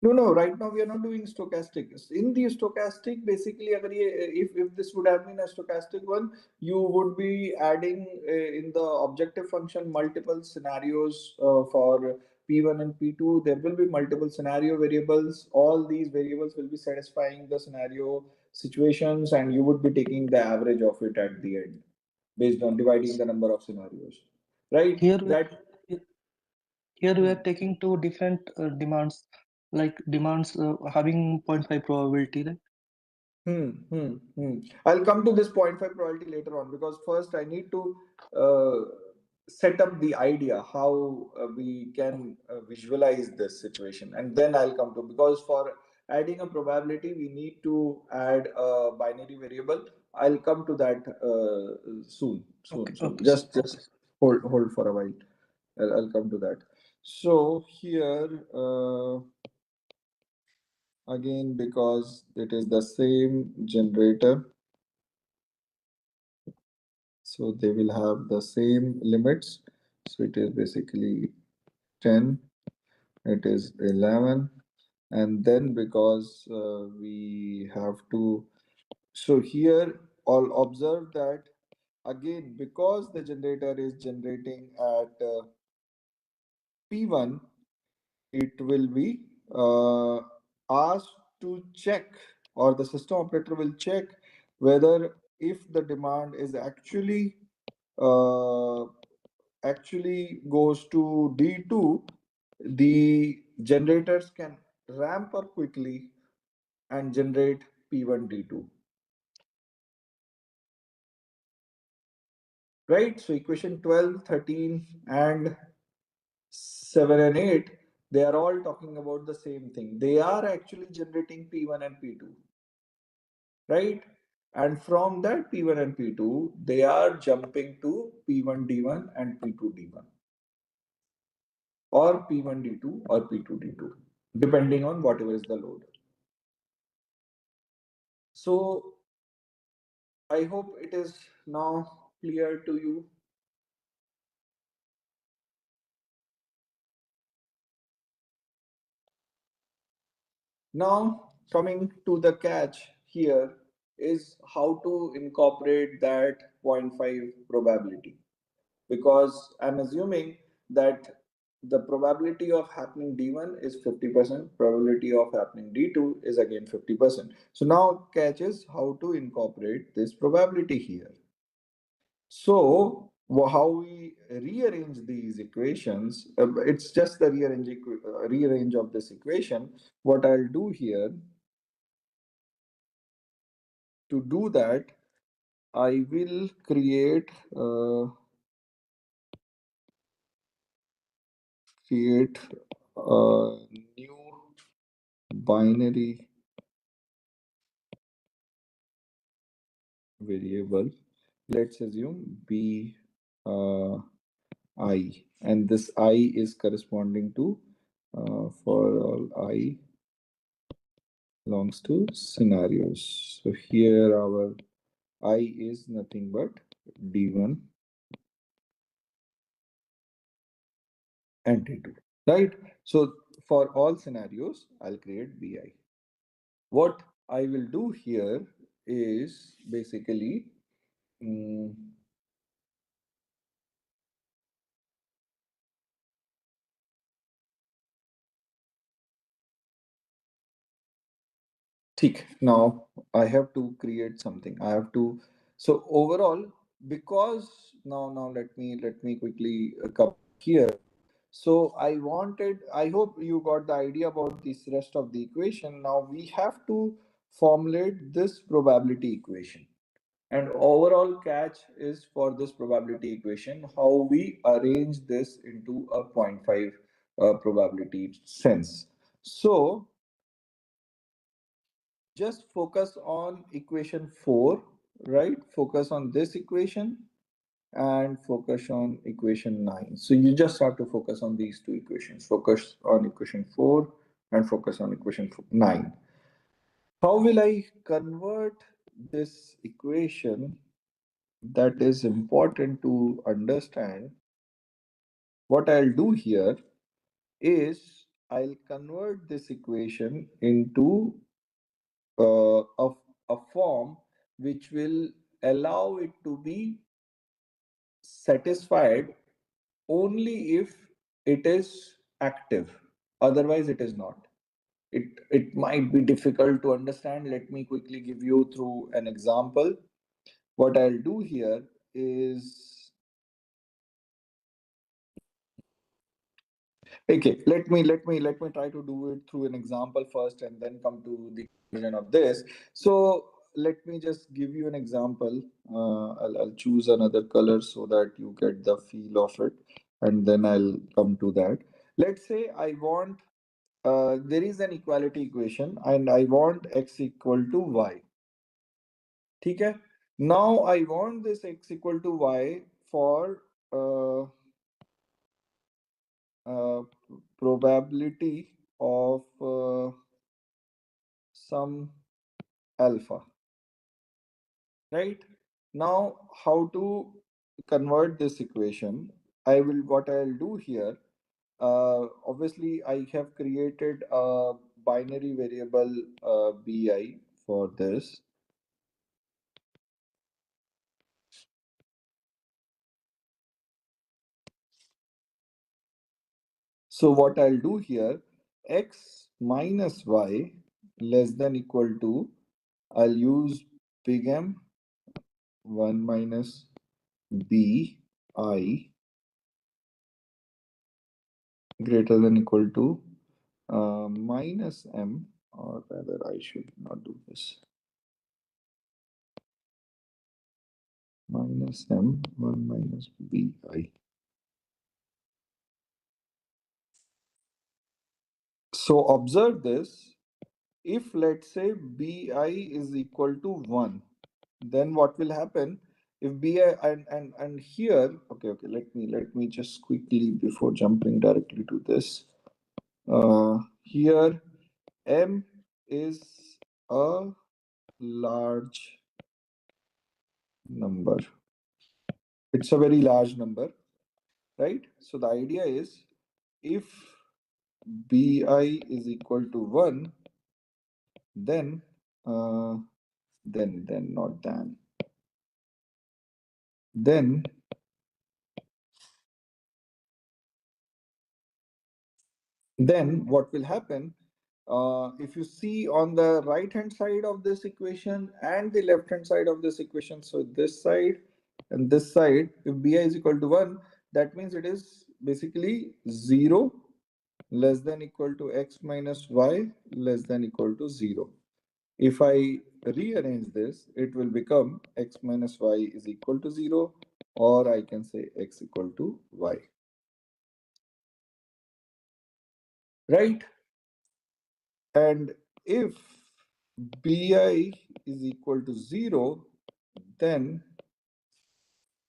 No, no, right now we are not doing stochastic. In the stochastic, basically, if this would have been a stochastic one, you would be adding in the objective function multiple scenarios for P1 and P2. There will be multiple scenario variables. All these variables will be satisfying the scenario situations, and you would be taking the average of it at the end based on dividing the number of scenarios, right? Here we That. here we are taking two different demands. like demands having 0.5 probability, right? I'll come to this 0.5 probability later on, because first I need to uh, set up the idea how we can visualize this situation, and then I'll come to, because for adding a probability we need to add a binary variable. I'll come to that soon, Okay, soon, soon. okay, sir. Just hold for a while. I'll come to that. So here. Again, because it is the same generator, so they will have the same limits. So it is basically 10, it is 11, and then because we have to, so here all observe that again, because the generator is generating at P1, it will be asked to check, or the system operator will check whether if the demand is uh, actually goes to D2, the generators can ramp up quickly and generate P1 D2. Right? So equation 12, 13, and 7 and 8, they are all talking about the same thing. They are actually generating P1 and P2, right? And from that P1 and P2, they are jumping to P1 D1 and P2 D1, or P1 D2 or P2 D2, depending on whatever is the load. So I hope it is now clear to you. Now, coming to the catch here is how to incorporate that 0.5 probability, because I'm assuming that the probability of happening D1 is 50%, probability of happening D2 is again 50%. So now catch is how to incorporate this probability here. So how we rearrange these equations, it's just the rearrange of this equation. What I'll do here, to do that, I will create a new binary variable. Let's assume b I, and this I is corresponding to for all I belongs to scenarios. So here our I is nothing but D1 and D2, right? So for all scenarios, I'll create BI. What I will do here is basically mm, ठीक. Now I have to create something. I have to. So overall, because now let me quickly come here. So I wanted. I hope you got the idea about this rest of the equation. Now we have to formulate this probability equation. And overall catch is for this probability equation, how we arrange this into a 0.5 probability sense. So just focus on equation 4, right? Focus on this equation and focus on equation 9. So you just have to focus on these two equations. Focus on equation 4 and focus on equation 9. How will I convert this equation? That is important to understand. What I'll do here is I'll convert this equation into a form which will allow it to be satisfied only if it is active. Otherwise, it is not. It might be difficult to understand. Let me quickly give you through an example. What I'll do here is Okay, let me try to do it through an example first and then come to the conclusion of this. So let me just give you an example. I'll choose another color so that you get the feel of it, and then I'll come to that. Let's say I want there is an equality equation and I want x equal to y. Okay. Now I want this x equal to y for uh, uh, probability of some alpha, right? Now, how to convert this equation? What I'll do here, obviously I have created a binary variable bi for this. So what I'll do here, x minus y less than equal to, I'll use big M 1 minus b I greater than equal to minus m, or rather I should not do this, minus m 1 minus b I. So observe this. If let's say bi is equal to 1, then what will happen if bi and here, okay, let me just quickly, before jumping directly to this, here m is a large number. It's a very large number, right? So the idea is, if bi is equal to 1, then then not then then what will happen, if you see on the right hand side of this equation and the left hand side of this equation, so this side and this side, if bi is equal to 1, that means it is basically 0 less than equal to x minus y less than equal to 0. If I rearrange this, it will become x minus y is equal to 0, or I can say x equal to y, right? And if bi is equal to 0, then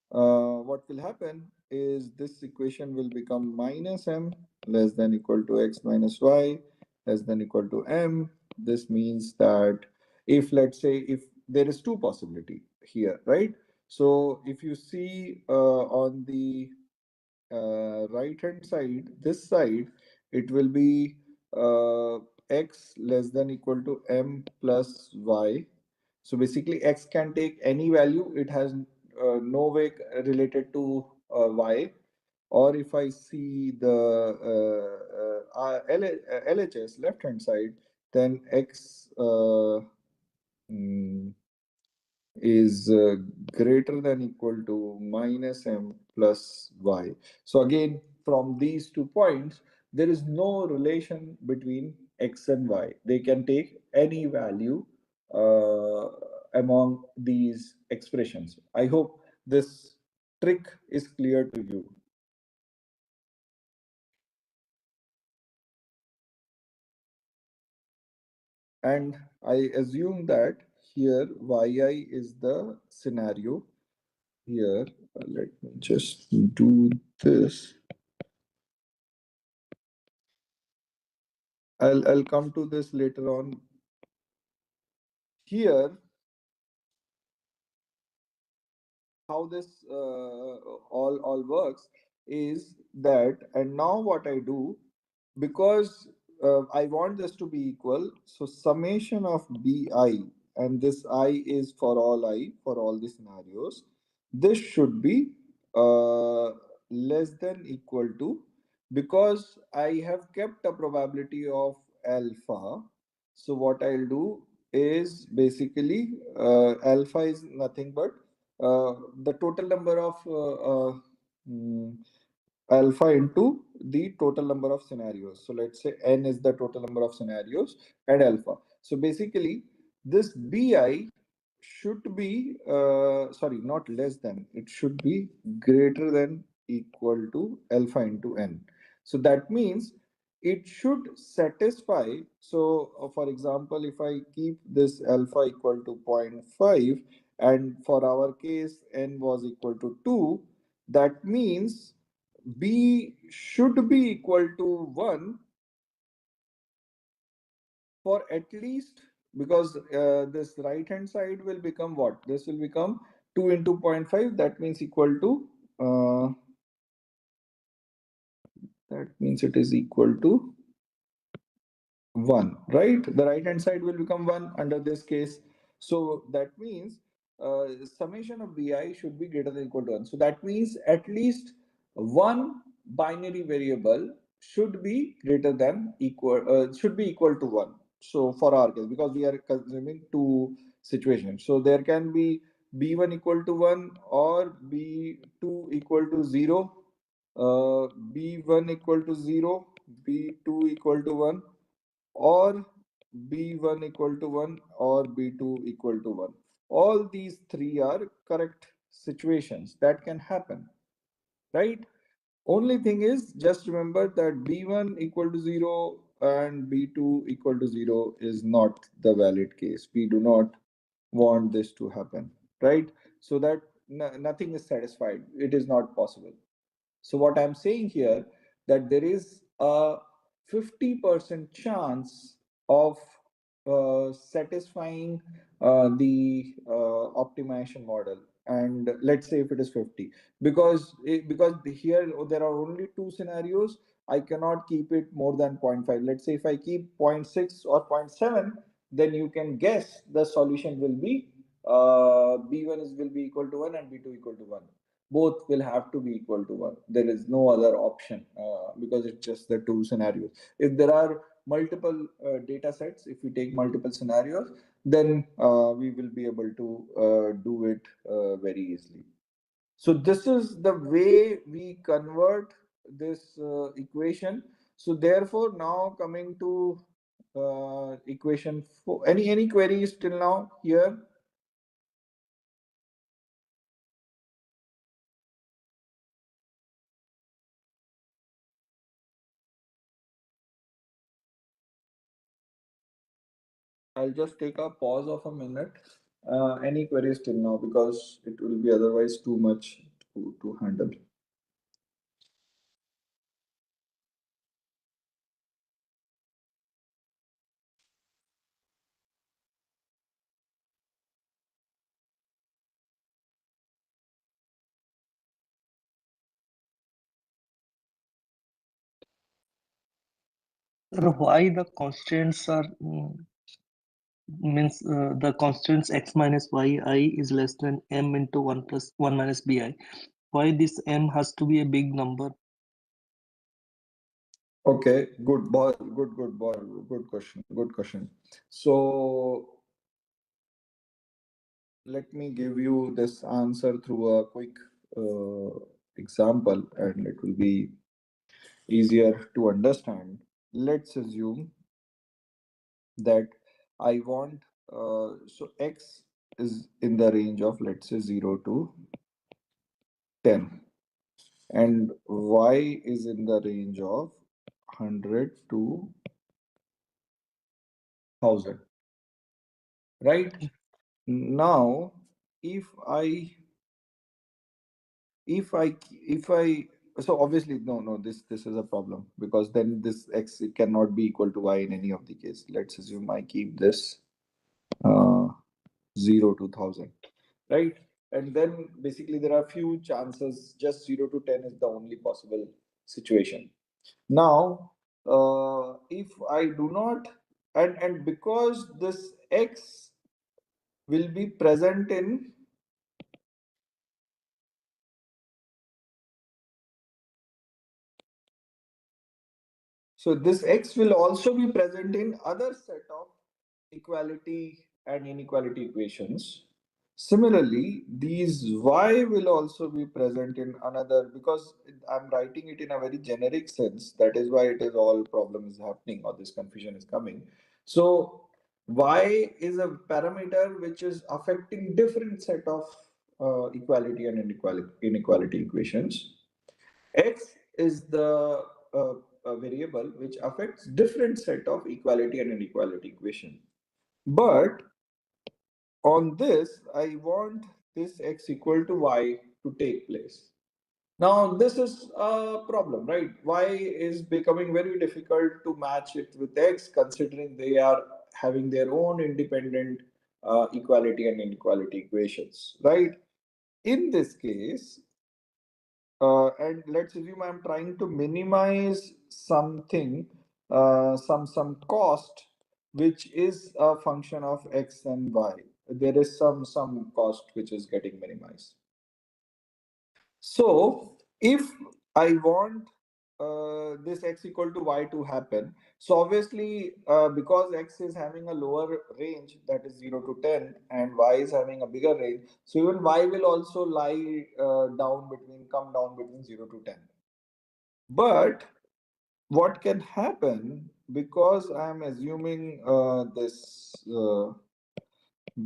what will happen is this equation will become minus m less than equal to x minus y less than equal to m. This means that if let's say if there is two possibility here, right? So if you see on the right hand side, this side, it will be x less than equal to m plus y. So basically x can take any value, it has no way related to y. Or if I see the LHS left hand side, then x mm, is greater than equal to minus m plus y. So again, from these 2 points, there is no relation between x and y. They can take any value uh, among these expressions. I hope this trick is clear to you. And I assume that here yi is the scenario. Here, let me just do this. I'll come to this later on. Here, how this all works is that, and now what I do, because I want this to be equal, so summation of bi, and this I is for all I, for all the scenarios, this should be less than equal to, because I have kept a probability of alpha. So what I'll do is basically alpha is nothing but the total number of mm, alpha into the total number of scenarios. So let's say n is the total number of scenarios and alpha. So basically, this bi should be sorry, not less than, it should be greater than equal to alpha into n. So that means it should satisfy. So for example, if I keep this alpha equal to 0.5 and for our case n was equal to 2, that means b should be equal to 1 for at least, because this right hand side will become what? This will become 2 into 0.5, that means equal to that means it is equal to 1, right? The right hand side will become 1 under this case. So that means summation of bi should be greater than equal to 1. So that means at least one binary variable should be greater than equal, should be equal to 1. So for our case, because we are consuming two situations, so there can be b1 equal to 1 or b2 equal to 0, b1 equal to 0, b2 equal to 1, or b1 equal to 1 or b2 equal to 1. All these three are correct situations that can happen, right? Only thing is, just remember that b1 equal to 0 and b2 equal to 0 is not the valid case. We do not want this to happen, right? So that nothing is satisfied. It is not possible. So what I'm saying here, that there is a 50% chance of satisfying the optimization model. And let's say if it is 50, because here there are only two scenarios, I cannot keep it more than 0.5. Let's say if I keep 0.6 or 0.7, then you can guess the solution will be b1 will be equal to 1 and b2 equal to 1. Both will have to be equal to 1. There is no other option because it's just the two scenarios. If there are multiple data sets, if we take multiple scenarios, then we will be able to do it very easily. So this is the way we convert this equation. So therefore, now coming to equation 4. Any queries till now here? I'll just take a pause of a minute. Any queries till now, because it will be otherwise too much to handle. Sir, why the constants are means the constants x minus yi is less than m into 1 plus 1 minus bi? Why this m has to be a big number? Okay, good boy, good boy, good question, good question. So let me give you this answer through a quick example, and it will be easier to understand. Let's assume that I want so x is in the range of, let's say, 0 to 10, and y is in the range of 100 to 1000, right? Now if i if I so obviously, no, this is a problem, because then this x cannot be equal to y in any of the case. Let's assume I keep this uh, 0 to 1000, right? And then basically there are few chances, just 0 to 10 is the only possible situation. Now if I do not, and because this x will be present in, so this x will also be present in other set of equality and inequality equations. Similarly, these y will also be present in another, because I'm writing it in a very generic sense. That is why it is all problem is happening or this confusion is coming. So y is a parameter which is affecting different set of equality and inequality equations. X is the variable which affects different set of equality and inequality equation. But on this, I want this x equal to y to take place. Now, this is a problem, right? Y is becoming very difficult to match it with x, considering they are having their own independent equality and inequality equations, right? In this case, and let's assume I'm trying to minimize something, some cost, which is a function of x and y. There is some cost which is getting minimized. So if I want this x equal to y to happen, so obviously because x is having a lower range, that is 0 to 10, and y is having a bigger range, so even y will also lie come down between 0 to 10. But what can happen, because I'm assuming this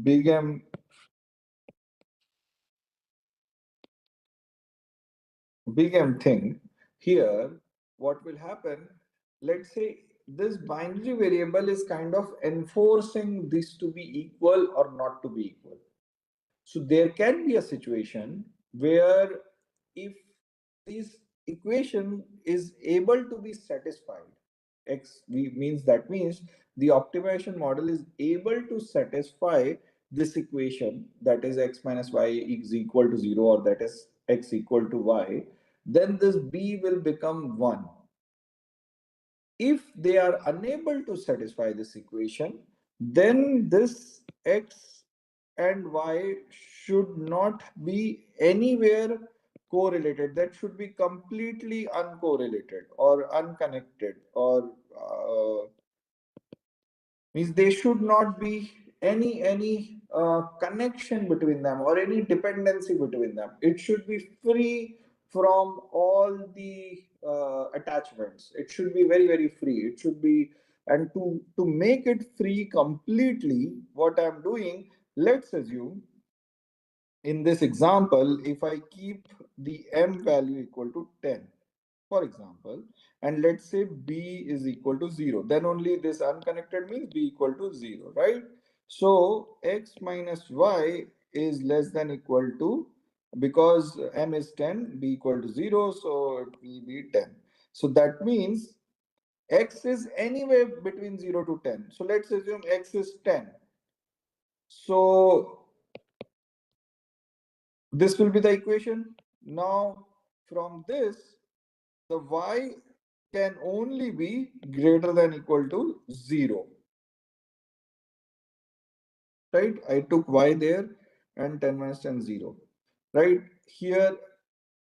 big M thing here, what will happen? Let's say this binary variable is kind of enforcing this to be equal or not to be equal. So there can be a situation where if this equation is able to be satisfied, that means the optimization model is able to satisfy this equation, that is x minus y is equal to 0, or that is x equal to y, then this b will become 1. If they are unable to satisfy this equation, then this x and y should not be anywhere correlated. That should be completely uncorrelated or unconnected, or means they should not be any connection between them or any dependency between them. It should be free from all the attachments. It should be very free. It should be, and to make it free completely, what I'm doing, let's assume in this example, if I keep the m value equal to 10, for example, and let's say b is equal to 0, then only this unconnected means b equal to 0, right? So x minus y is less than equal to, because m is 10, b equal to 0, so it will be 10. So that means x is anywhere between 0 to 10. So let's assume x is 10. So this will be the equation. Now, from this, the y can only be greater than equal to 0. Right? I took y there and 10 minus 10, 0. Right? Here,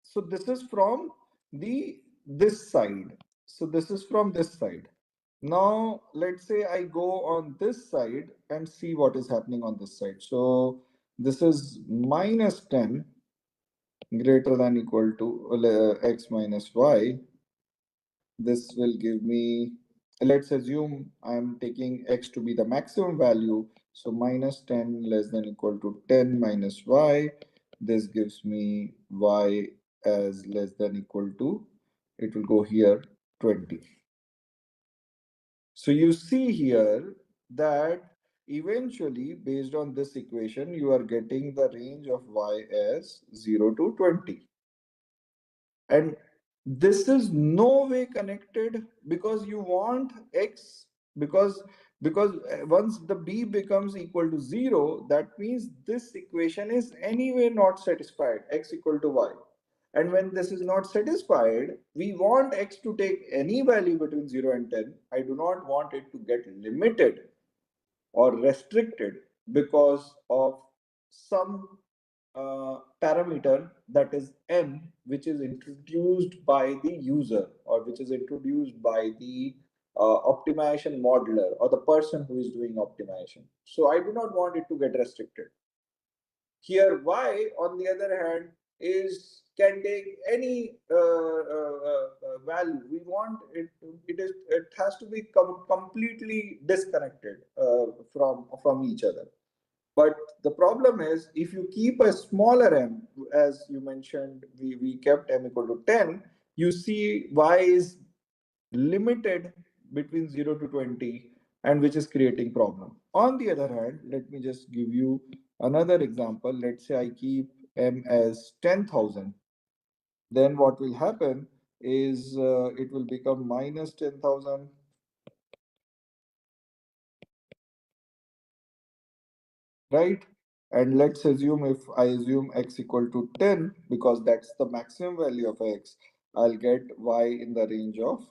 so this is from this side. So this is from this side. Now, let's say I go on this side and see what is happening on this side. So this is minus 10 greater than equal to x minus y. This will give me, let's assume I'm taking x to be the maximum value. So minus 10 less than equal to 10 minus y. This gives me y as less than equal to, it will go here, 20. So you see here that eventually, based on this equation, you are getting the range of y as 0 to 20. And this is no way connected, because you want x, because once the b becomes equal to 0, that means this equation is anyway not satisfied, x equal to y. And when this is not satisfied, we want x to take any value between 0 and 10. I do not want it to get limited or restricted because of some parameter, that is n, which is introduced by the user, or which is introduced by the optimization modeler or the person who is doing optimization. So I do not want it to get restricted. Here, y, on the other hand, is can take any value we want. It has to be completely disconnected from each other. But the problem is, if you keep a smaller m, as you mentioned, we kept m equal to 10, you see y is limited between 0 to 20, and which is creating problem. On the other hand, let me just give you another example. Let's say I keep m as 10,000. Then what will happen is it will become minus 10,000, right? And let's assume, if I assume x equal to 10, because that's the maximum value of x, I'll get y in the range of,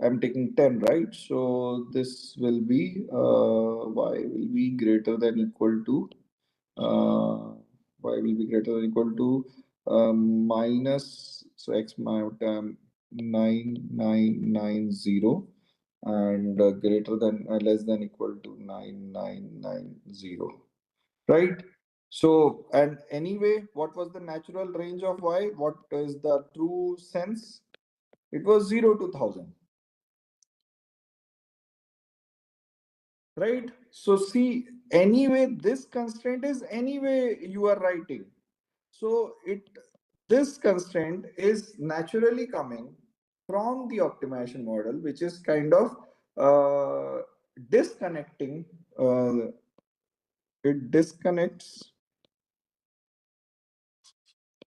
I'm taking 10, right? So this will be, y will be greater than equal to, uh, y will be greater than equal to minus, so x might 9990, and greater than less than equal to 9990, right? So, and anyway, what was the natural range of y? What is the true sense? It was 0 to 1000, right? So see, anyway, this constraint is anyway you are writing. So this constraint is naturally coming from the optimization model, which is kind of disconnecting. It disconnects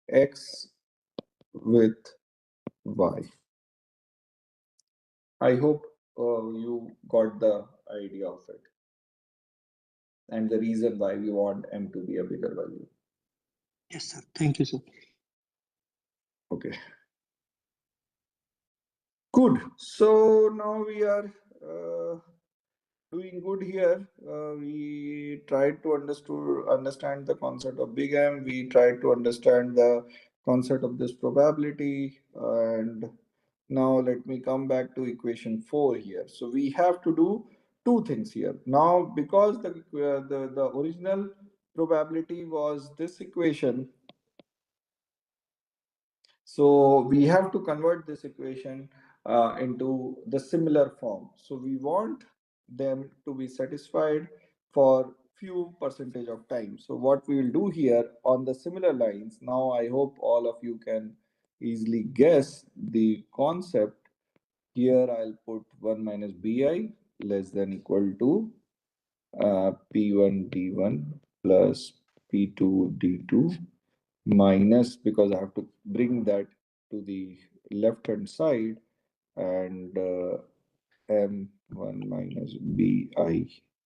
x with y. I hope you got the idea of it and the reason why we want m to be a bigger value. Yes, sir. Thank you, sir. Okay. Good. So now we are doing good here. We tried to understand the concept of big M. We tried to understand the concept of this probability. And now let me come back to equation 4 here. So we have to do two things here. Now, because the original probability was this equation, so we have to convert this equation into the similar form. So we want them to be satisfied for few percentage of time. So what we will do here on the similar lines, now I hope all of you can easily guess the concept. Here I'll put 1 minus bi less than equal to p1 d1 plus p2 d2 minus, because I have to bring that to the left hand side, and m1 minus bi,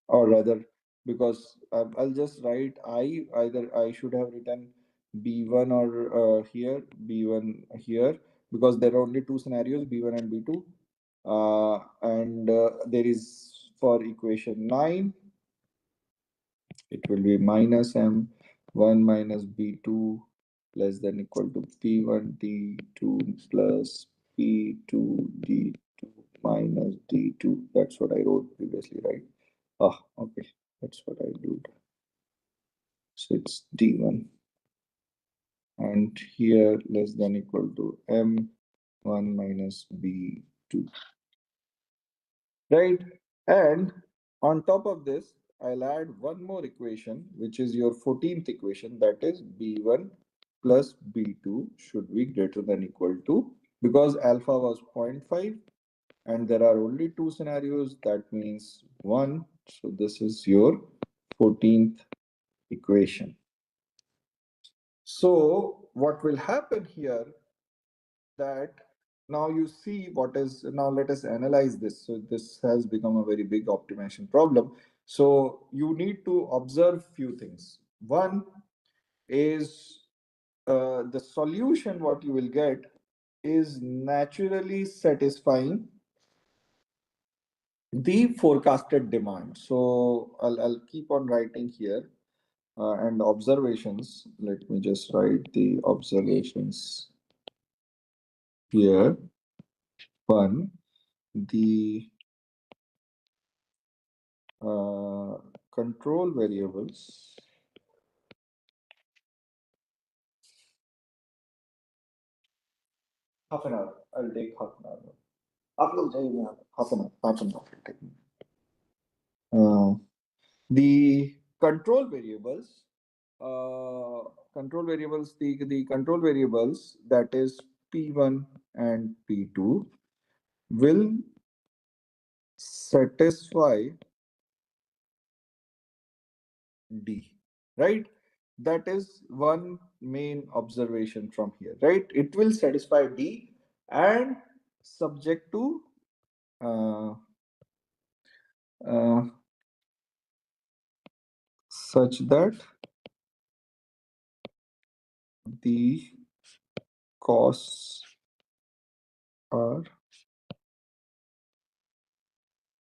or rather, because I'll just write either I should have written b1 or b1 here, because there are only two scenarios, b1 and b2, and there is for equation 9 it will be minus m1 minus b2 less than equal to p1 d2 plus p2 d2 minus d2. That's what I wrote previously, right? Ah, okay, that's what I do. So it's d1, and here less than equal to m1 minus b2, right? And on top of this, I'll add one more equation, which is your 14th equation, that is b1 plus b2 should be greater than equal to, because alpha was 0.5 and there are only two scenarios, that means 1. So this is your 14th equation. So what will happen here, that now you see what is, now let us analyze this. So this has become a very big optimization problem. So you need to observe few things. One is the solution what you will get is naturally satisfying the forecasted demand. So I'll keep on writing here, and observations. Let me just write the observations here. One, the control variables half an hour. I'll take half an hour. आप लोग जाइए यहाँ पे. Half an hour will take me. Uh, the control variables, uh, the control variables, that is P1 and P2, will satisfy D, right? That is one main observation from here, right? It will satisfy D and subject to uh, uh, such that the costs are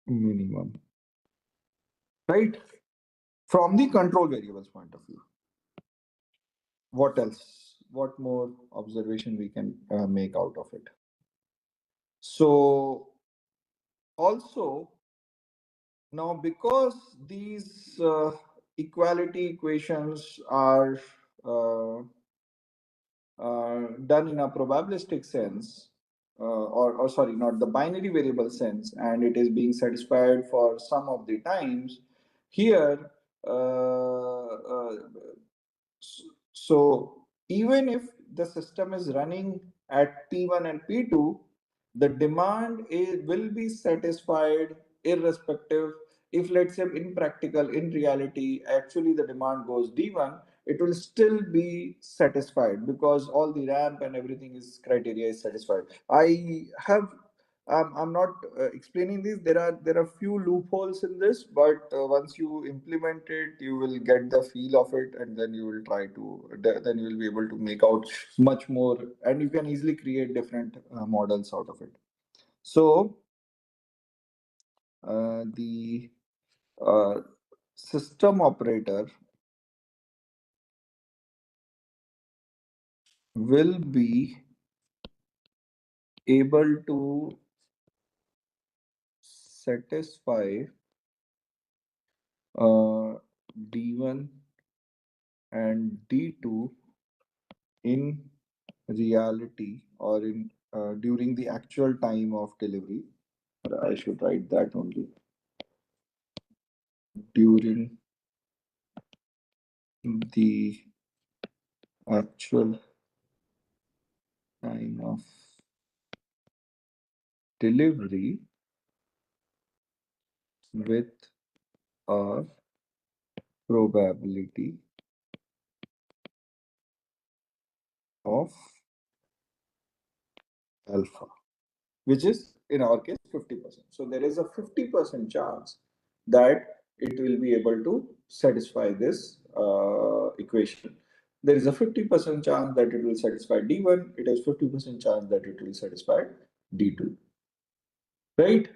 minimum, right? From the control variables point of view. What else? What more observation we can make out of it? So also now, because these equality equations are uh, done in a probabilistic sense, or sorry, not the binary variable sense, and it is being satisfied for some of the times, here so even if the system is running at P1 and P2, the demand will be satisfied irrespective. If, let's say, in practical, in reality, actually the demand goes D1, it will still be satisfied because all the ramp and everything is criteria is satisfied. I have I'm not explaining this. There are few loopholes in this, but once you implement it, you will get the feel of it, and then you will try to then you will be able to make out much more, and you can easily create different models out of it. So the uh, system operator will be able to satisfy D1 and D2 in reality or in during the actual time of delivery. I should write that only. During the actual time of delivery with a probability of alpha, which is in our case 50%. So there is a 50% chance that it will be able to satisfy this equation. There is a 50% chance that it will satisfy D1. It is 50% chance that it will satisfy D2. Right?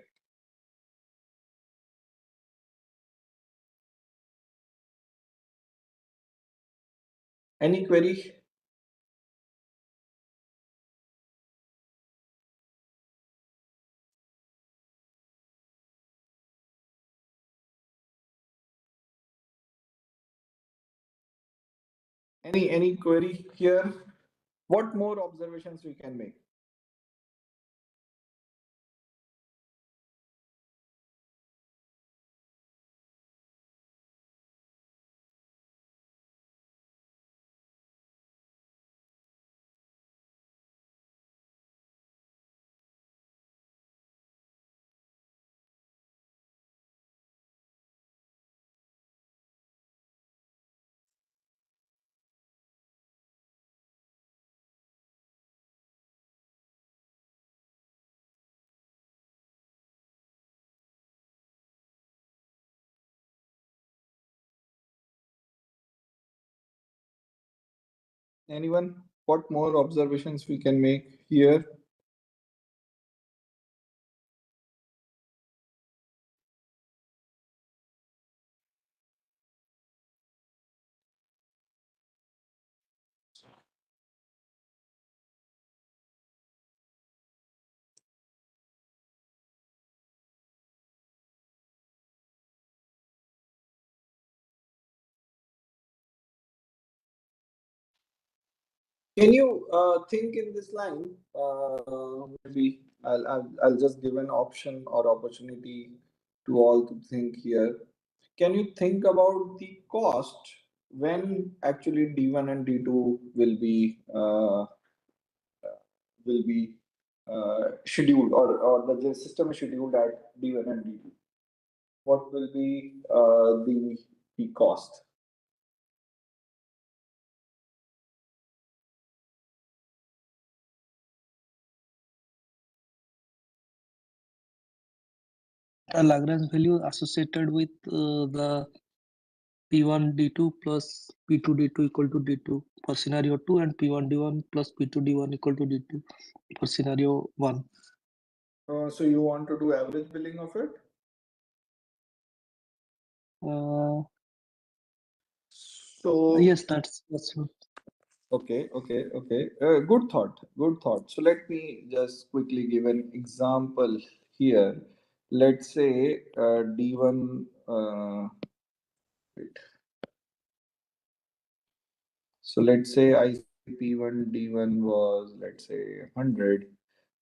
Any query? Any query here? What more observations we can make? Anyone? What more observations we can make here? Can you think in this line? Maybe I'll just give an option or opportunity to all to think here. Can you think about the cost when actually D1 and D2 will be scheduled, or the system is scheduled at D1 and D2? What will be the cost? A Lagrange value associated with the P1 D2 plus P2 D2 equal to D2 for scenario 2, and P1 D1 plus P2 D1 equal to D2 for scenario 1. So you want to do average billing of it? Uh, So yes, that's what. okay. Good thought. Good thought. So let me just quickly give an example here. Let's say D1. Wait. So let's say I say P1 D1 was, let's say, 100,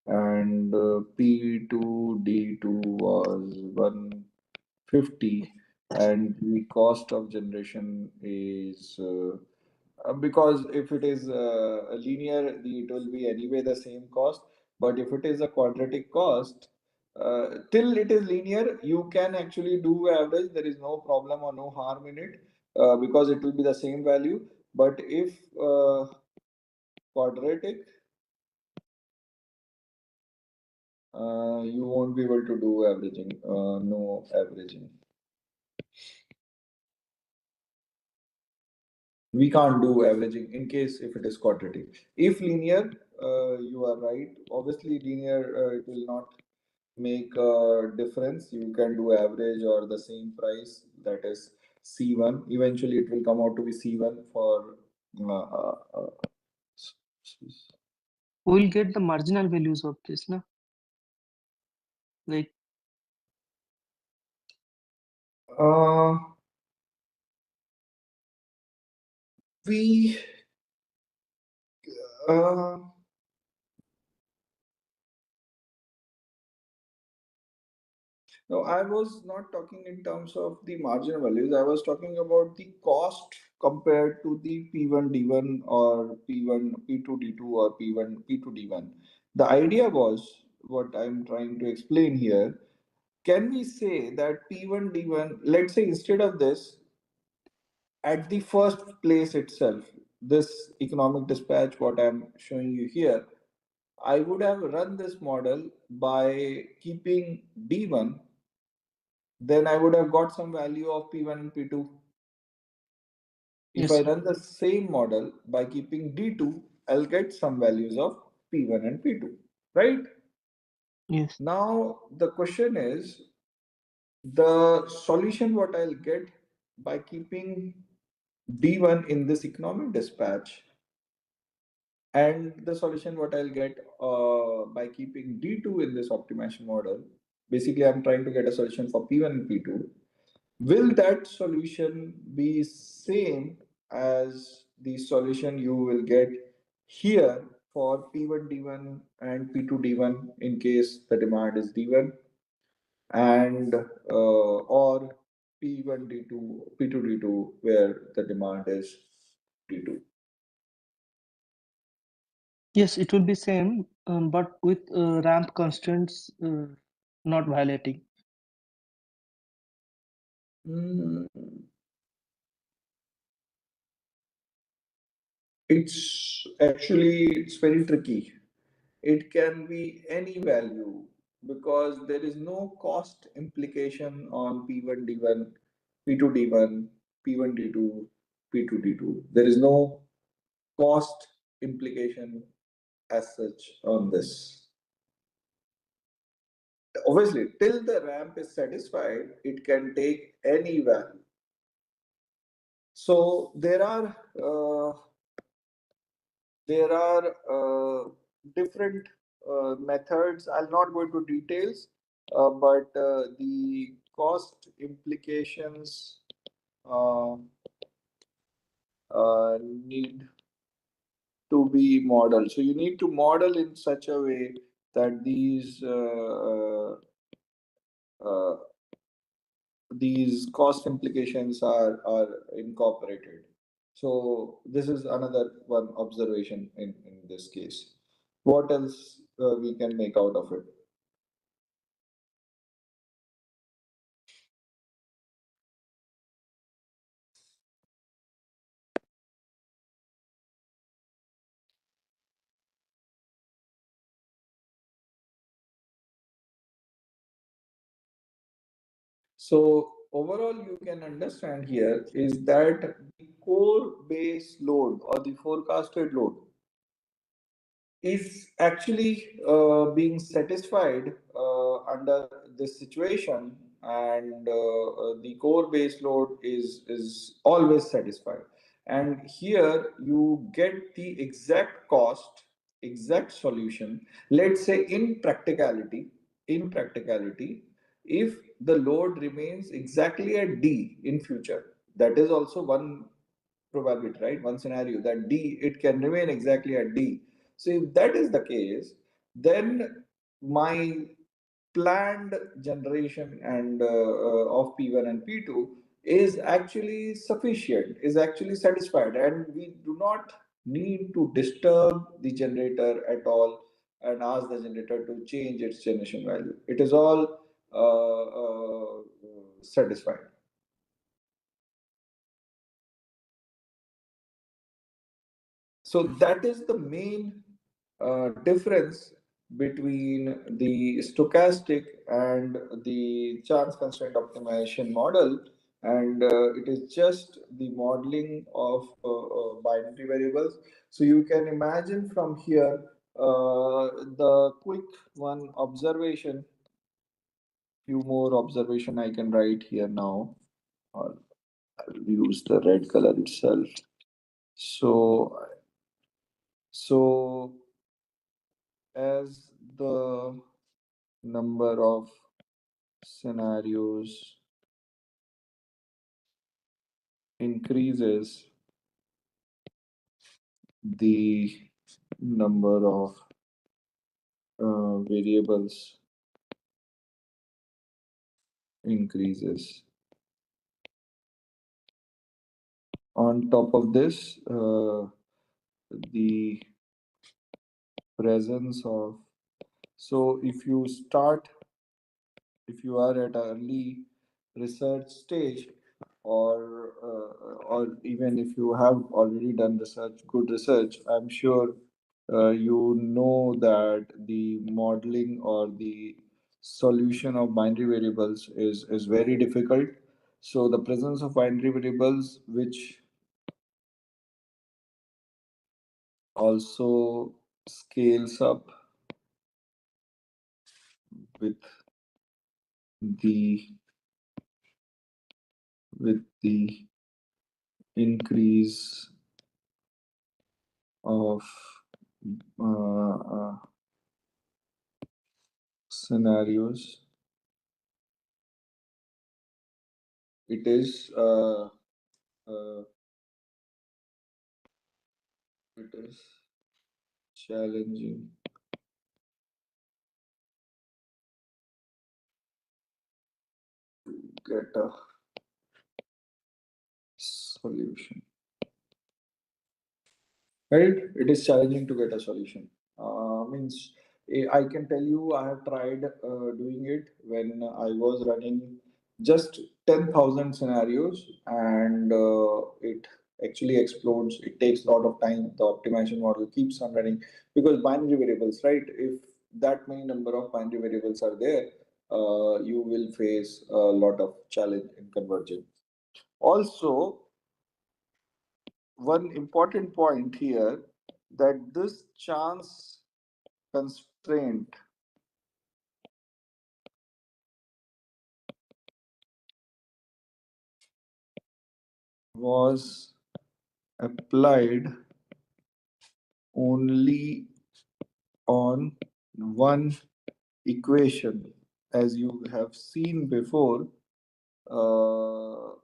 and P2 D2 was 150, and the cost of generation is because if it is a linear, it will be anyway the same cost. But if it is a quadratic cost, till it is linear, you can actually do average. There is no problem or no harm in it, because it will be the same value. But if quadratic, you won't be able to do averaging. No averaging. We can't do averaging in case if it is quadratic. If linear, you are right. Obviously, linear, it will not make a difference. You can do average or the same price, that is C1. Eventually, it will come out to be C1 for. S- s- We'll get the marginal values of this, na? Like Uh, we uh, No, I was not talking in terms of the marginal values. I was talking about the cost compared to the P1 D1 or P1 P2 D2 or P1 P2 D1. The idea was what I'm trying to explain here. Can we say that P1 D1, let's say instead of this, at the first place itself, this economic dispatch, what I'm showing you here, I would have run this model by keeping D1, then I would have got some value of P1 and P2. If I yes, run the same model by keeping D2, I'll get some values of P1 and P2, right? yes. Now, the question is the solution what I'll get by keeping D1 in this economic dispatch, and the solution what I'll get by keeping D2 in this optimization model. Basically, I'm trying to get a solution for P1 and P2. Will that solution be same as the solution you will get here for P1 D1 and P2 D1 in case the demand is D1, and or P1 D2 P2 D2 where the demand is D2? Yes, it will be same, but with ramp constraints not violating. Mm, it's very tricky. It can be any value because there is no cost implication on P1 D1, P2 D1, P1 D2, P2 D2. There is no cost implication as such on this. Obviously, till the ramp is satisfied, it can take any value. So there are different methods. I'll not go into details, but the cost implications uh, need to be modeled. So you need to model in such a way that uh, these cost implications are incorporated. So this is another one observation in this case. What else we can make out of it? So overall, you can understand here is that the core base load or the forecasted load is actually being satisfied under this situation, and the core base load is always satisfied. And here you get the exact cost, exact solution. Let's say in practicality, if the load remains exactly at D in future, that is also one probability, right? One scenario that D, it can remain exactly at D. So if that is the case, then my planned generation and of P1 and P2 is actually sufficient, is actually satisfied, and we do not need to disturb the generator at all and ask the generator to change its generation value. It is all satisfied. So that is the main difference between the stochastic and the chance constraint optimization model. And it is just the modeling of binary variables. So you can imagine from here the quick one observation, few more observation I can write here now, or I'll use the red color itself. So as the number of scenarios increases, the number of variables increases. On top of this, the presence of, so if you are at early research stage, or even if you have already done research, good research, I'm sure you know that the modeling or the solution of binary variables is very difficult. So the presence of binary variables, which also scales up with the the increase of uh, scenarios, it is uh, it is challenging to get a solution. Right? It is challenging to get a solution. Means I can tell you I have tried doing it when I was running just 10,000 scenarios, and it actually explodes. It takes a lot of time. The optimization model keeps on running because binary variables, right? If that many number of binary variables are there, you will face a lot of challenge in converging. Also, one important point here, that this chance constraint was applied only on one equation. As you have seen before, uh,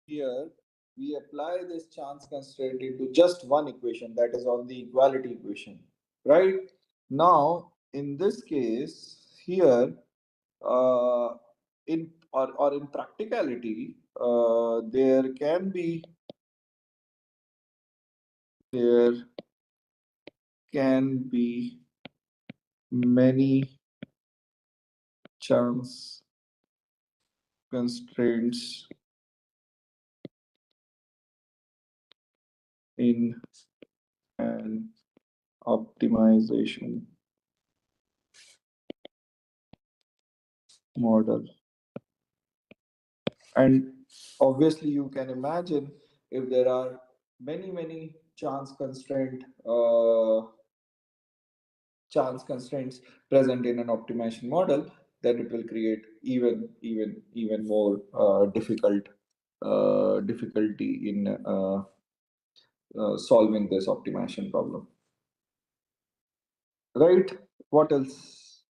here we apply this chance constraint into just one equation, that is on the equality equation, right? Now, in this case, here, or in practicality, there can be many chance constraints in an optimization model. And obviously, you can imagine if there are many chance constraints present in an optimization model, then it will create even more difficulty in solving this optimization problem. Right? What else?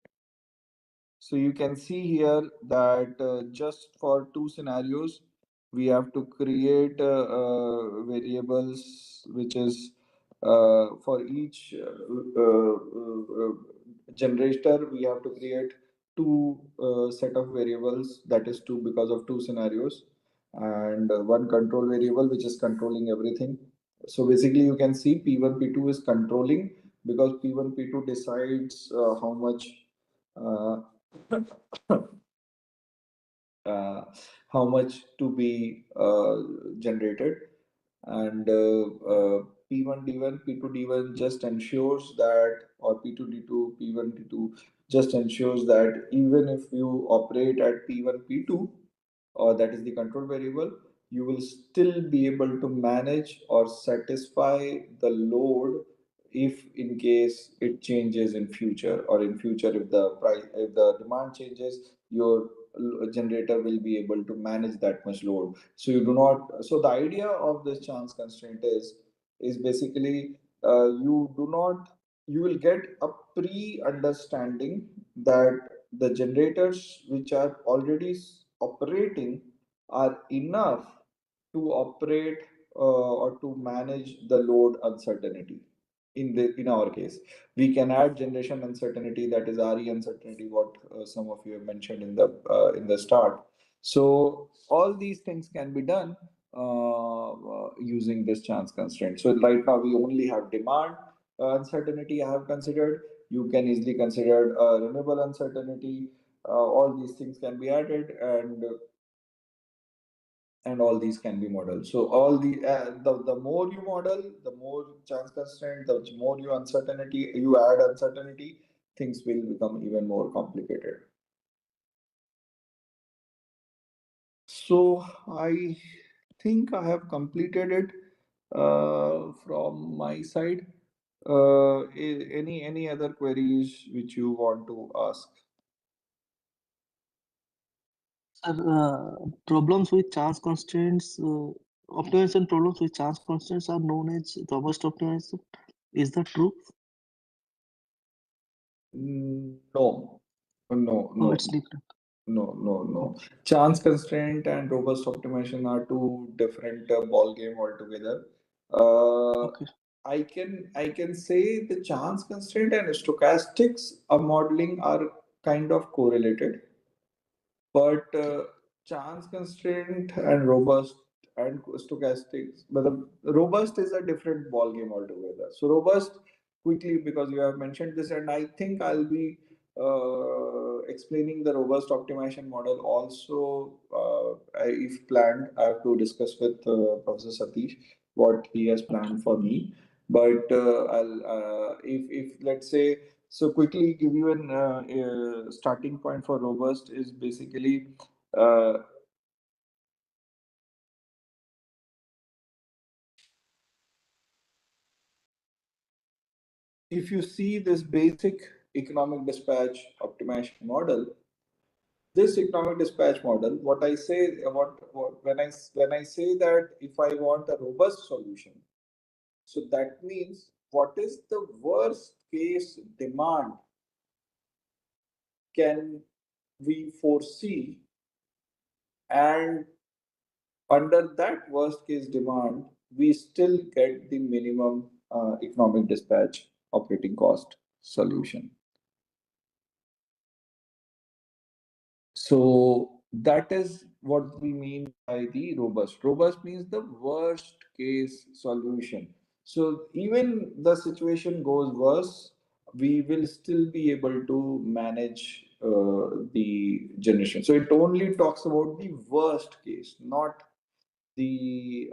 So you can see here that just for two scenarios, we have to create variables, which is for each generator, we have to create two set of variables, that is two because of two scenarios, and one control variable, which is controlling everything. So basically, you can see P1, P2 is controlling because P1, P2 decides uh, uh, how much to be generated, and P1 D1 P2 D1 just ensures that, or P2 D2 P1 D2 just ensures that even if you operate at P1 P2, or that is the control variable, you will still be able to manage or satisfy the load if in case it changes in future, or in future if the price, if the demand changes, your generator will be able to manage that much load. So you do not, so the idea of this chance constraint is basically, you do not, you will get a pre understanding that the generators which are already operating are enough to operate or to manage the load uncertainty. In our case, we can add generation uncertainty, that is RE uncertainty, what some of you have mentioned in the start. So all these things can be done using this chance constraint. So right now we only have demand uncertainty I have considered. You can easily consider renewable uncertainty. All these things can be added, and all these can be modeled. So all the more you model, the more chance constraint, the more you add uncertainty, things will become even more complicated. So I think I have completed it from my side. Any other queries which you want to ask? Sir, problems with chance constraints, optimization problems with chance constraints are known as robust optimization. Is that true? No, no, Oh, no. it's different. No. Chance constraint and robust optimization are two different ball game altogether. Uh, Okay. I can say the chance constraint and stochastics modeling are kind of correlated, but chance constraint and robust and stochastics, but the robust is a different ball game altogether. So robust, quickly, because you have mentioned this, and I think I'll be explaining the robust optimization model also. If planned, I have to discuss with Professor Satish what he has planned for me. But I'll if let's say, so quickly give you an starting point for robust is basically, uh, if you see this basic economic dispatch optimization model, this economic dispatch model, what I say, what when I say that if I want a robust solution, so that means what is the worst case demand can we foresee, and under that worst case demand, we still get the minimum economic dispatch operating cost solution. So that is what we mean by the robust. Robust means the worst case solution. So even the situation goes worse, we will still be able to manage the generation. So it only talks about the worst case, not the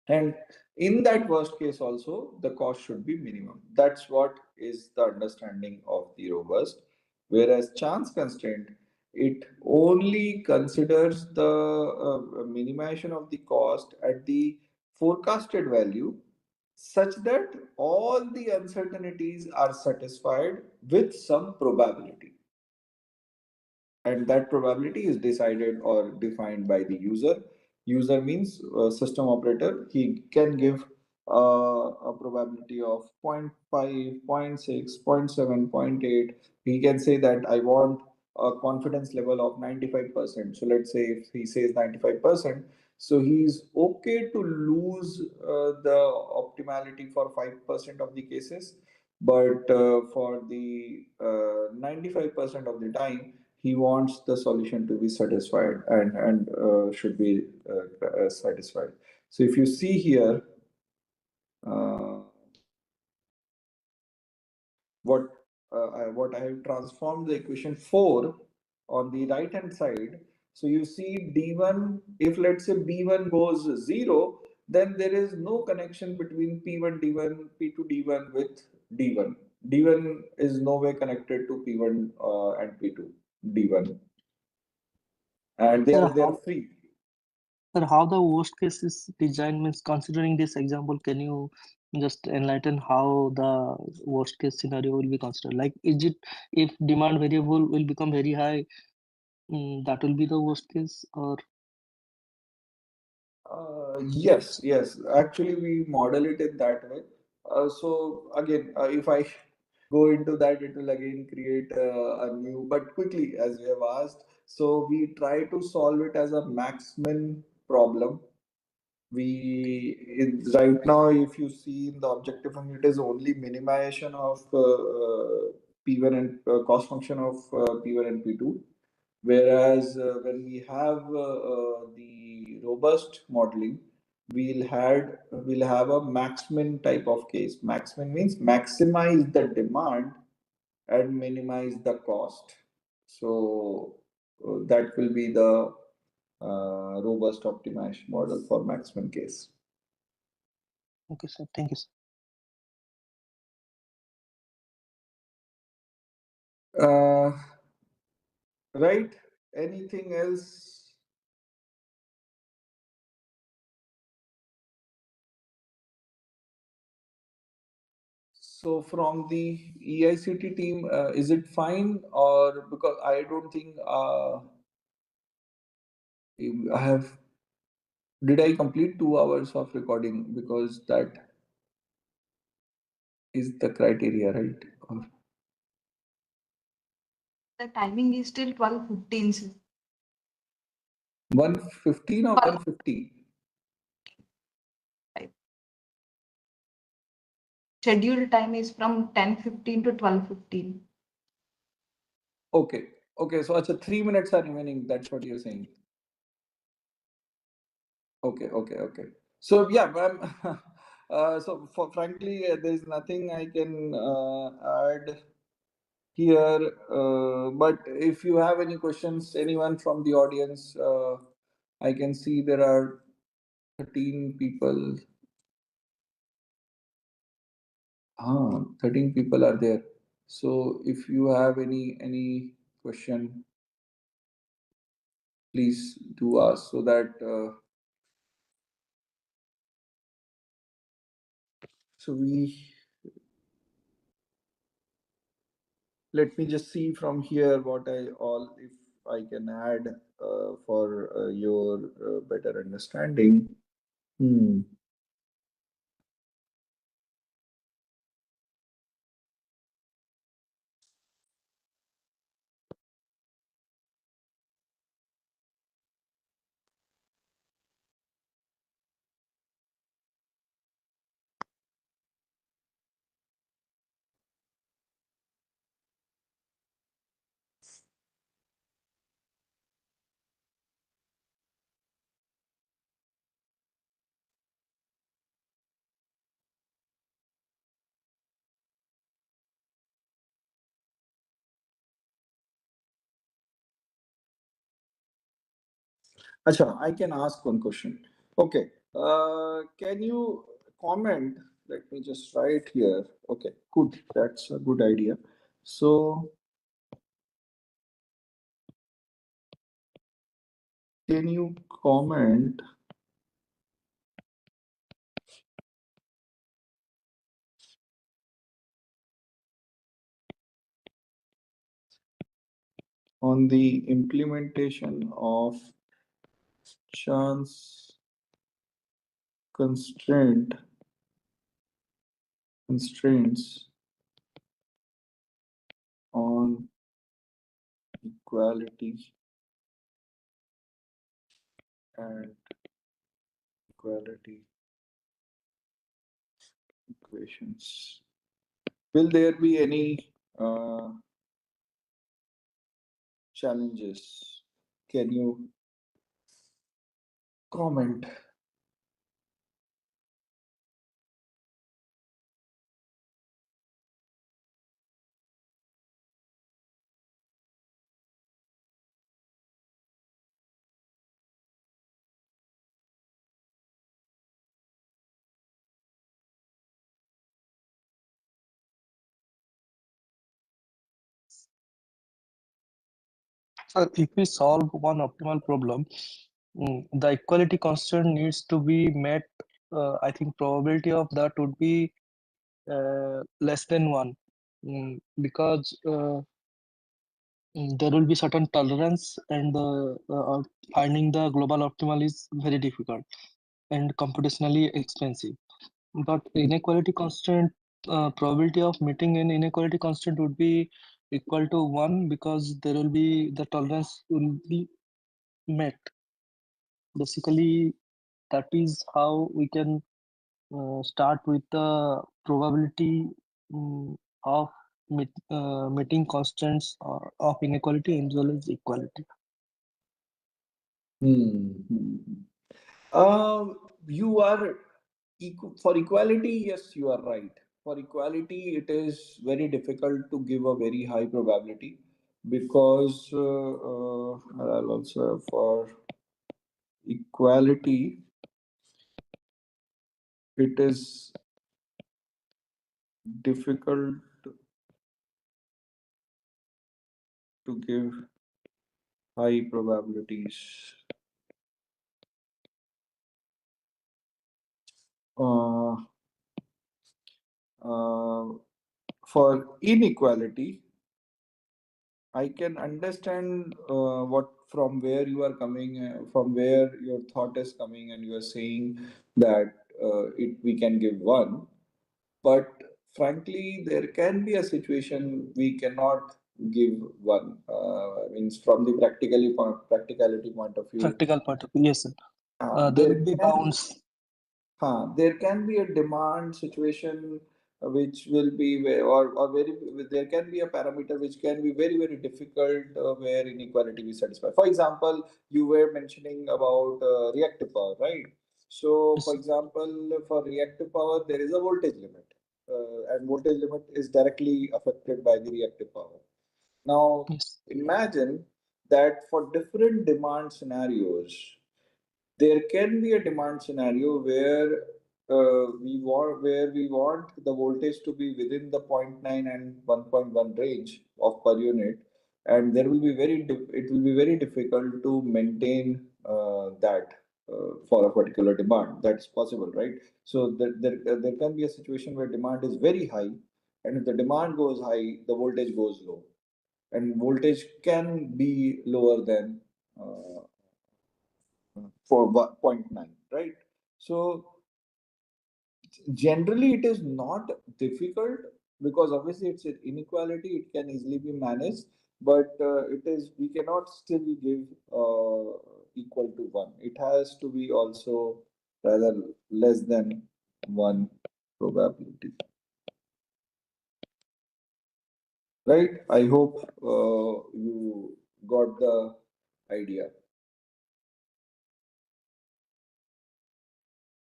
and in that worst case also, the cost should be minimum. That's what is the understanding of the robust. Whereas chance constraint, it only considers the minimization of the cost at the forecasted value such that all the uncertainties are satisfied with some probability, and that probability is decided or defined by the user. User means system operator. He can give a probability of zero point 0.5, zero point 0.6, 0.7, zero point 0.8. He can say that I want a confidence level of 95%. So let's say if he says 95%, so he's okay to lose the optimality for 5% of the cases, but for the 95% of the time, he wants the solution to be satisfied and should be satisfied. So if you see here, uh, what what I have transformed the equation 4 on the right hand side. So you see D1, if let's say B1 goes 0, then there is no connection between P1 D1, P2 D1 with D1. D1 is no way connected to P1 and P2 D1, and Sir, they're free. sir, how the worst case is designed means considering this example, can you just enlighten how the worst case scenario will be considered? Like, is it if demand variable will become very high, that will be the worst case, or Yes, yes. Actually, we model it in that way. So again, if I go into that, it will again create a new. But quickly, as you have asked, so we try to solve it as a maximum problem. Right now, if you see in the objective function, it is only minimization of P1 and cost function of P1 and P2. Whereas when we have the robust modeling, we'll have a maximum type of case. Maximum means maximize the demand and minimize the cost. So that will be the robust optimized model for maximum case. okay, sir, thank you, sir. Uh, right? Anything else? So from the EICT team, is it fine, or because I don't think I have, did I complete 2 hours of recording, because that is the criteria, right? Or The timing is till 12:15, sir. 1:15 or 12. 1:50? Scheduled time is from 10:15 to 12:15. Okay, okay. So it's a 3 minutes are remaining. That's what you're saying. Okay, okay, okay. So yeah, ma'am. So for frankly, there's nothing I can add here. But if you have any questions, anyone from the audience, I can see there are 13 people. 13 people are there. So if you have any question, please do ask so that so we let me just see from here what I all if I can add for your better understanding. Hmm. Acha, I can ask one question. Okay. Can you comment? Let me just write here. Okay, good. That's a good idea. So, can you comment on the implementation of chance constraints on equality and equality equations? Will there be any challenges? Can you comment? So if we solve one optimal problem, the equality constant needs to be met. I think probability of that would be less than one, because there will be certain tolerance, and finding the global optimal is very difficult and computationally expensive. But inequality constant, probability of meeting an inequality constant would be equal to one, because there will be the tolerance will be met. Basically, that is how we can start with the probability of meeting constants of inequality as well as equality. Hmm. You are for equality, yes, you are right. For equality, it is very difficult to give a very high probability because I'll also have for equality, it is difficult to give high probabilities. Uh, uh, for inequality, I can understand what from where you are coming, from where your thought is coming, and you are saying that we can give one. But frankly, there can be a situation we cannot give one. Means from the practicality point of view, Practical point of view, yes, sir. There there will be can bounds. there can be a demand situation which will be or very there can be a parameter which can be very very difficult where inequality be satisfied. For example, you were mentioning about reactive power, right? So, for Yes, example, for reactive power, there is a voltage limit, and voltage limit is directly affected by the reactive power. Now, yes, imagine that for different demand scenarios, there can be a demand scenario where we want the voltage to be within the zero point 0.9 and 1.1 range of per unit, and there will be it will be very difficult to maintain that for a particular demand. That's possible, right? So there can be a situation where demand is very high, and if the demand goes high, the voltage goes low, and voltage can be lower than uh, for zero point 0.9, right? So generally it is not difficult because obviously it's an inequality, it can easily be managed, but it is we cannot still give equal to one. It has to be also rather less than one probability, right? I hope you got the idea.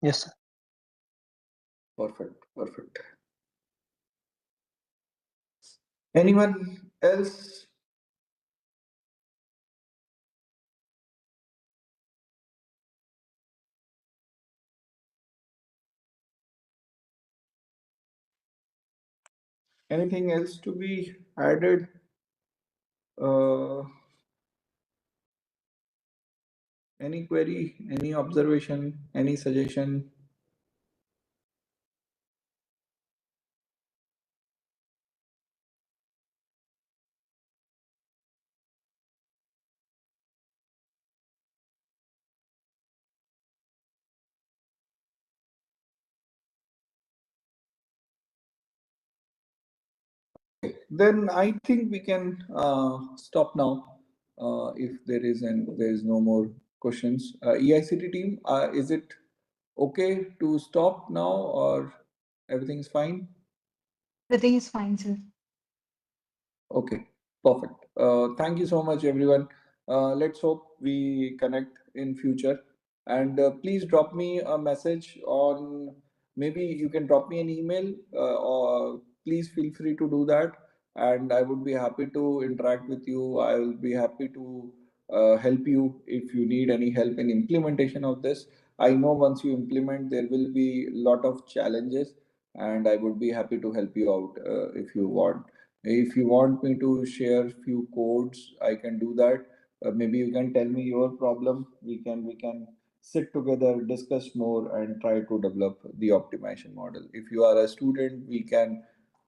yes, sir. Perfect, perfect. Anyone else? Anything else to be added? Uh, any query, any observation, any suggestion? Then I think we can stop now. If there is no more questions. EICT team, is it okay to stop now or everything is fine? Everything is fine, sir. Okay, perfect. Thank you so much, everyone. Let's hope we connect in future. And please drop me a message on, maybe you can drop me an email, or please feel free to do that. And I would be happy to interact with you. I will be happy to help you if you need any help in implementation of this. I know once you implement, there will be a lot of challenges, and I would be happy to help you out if you want. If you want me to share few codes, I can do that. Maybe you can tell me your problem. We can sit together, discuss more, and try to develop the optimization model. If you are a student, we can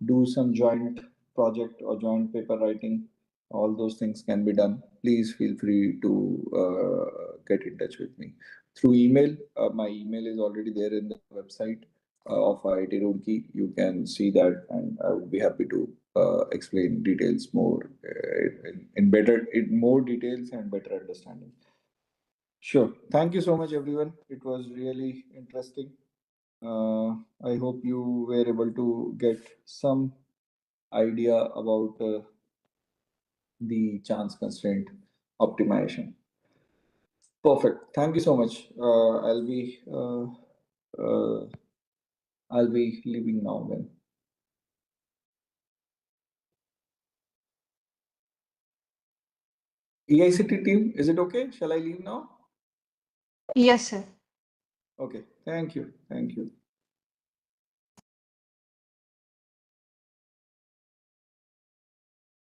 do some joint project or joint paper writing. All those things can be done. Please feel free to get in touch with me through email. My email is already there in the website of IIT Roorkee. You can see that, and I would be happy to explain details more in more details and better understanding. Sure. Thank you so much, everyone. It was really interesting. Uh, I hope you were able to get some idea about the chance constraint optimization. Perfect. Thank you so much. Uh, I'll be leaving now then. EICT team, is it okay? Shall I leave now? Yes, sir. Okay. Thank you. Thank you.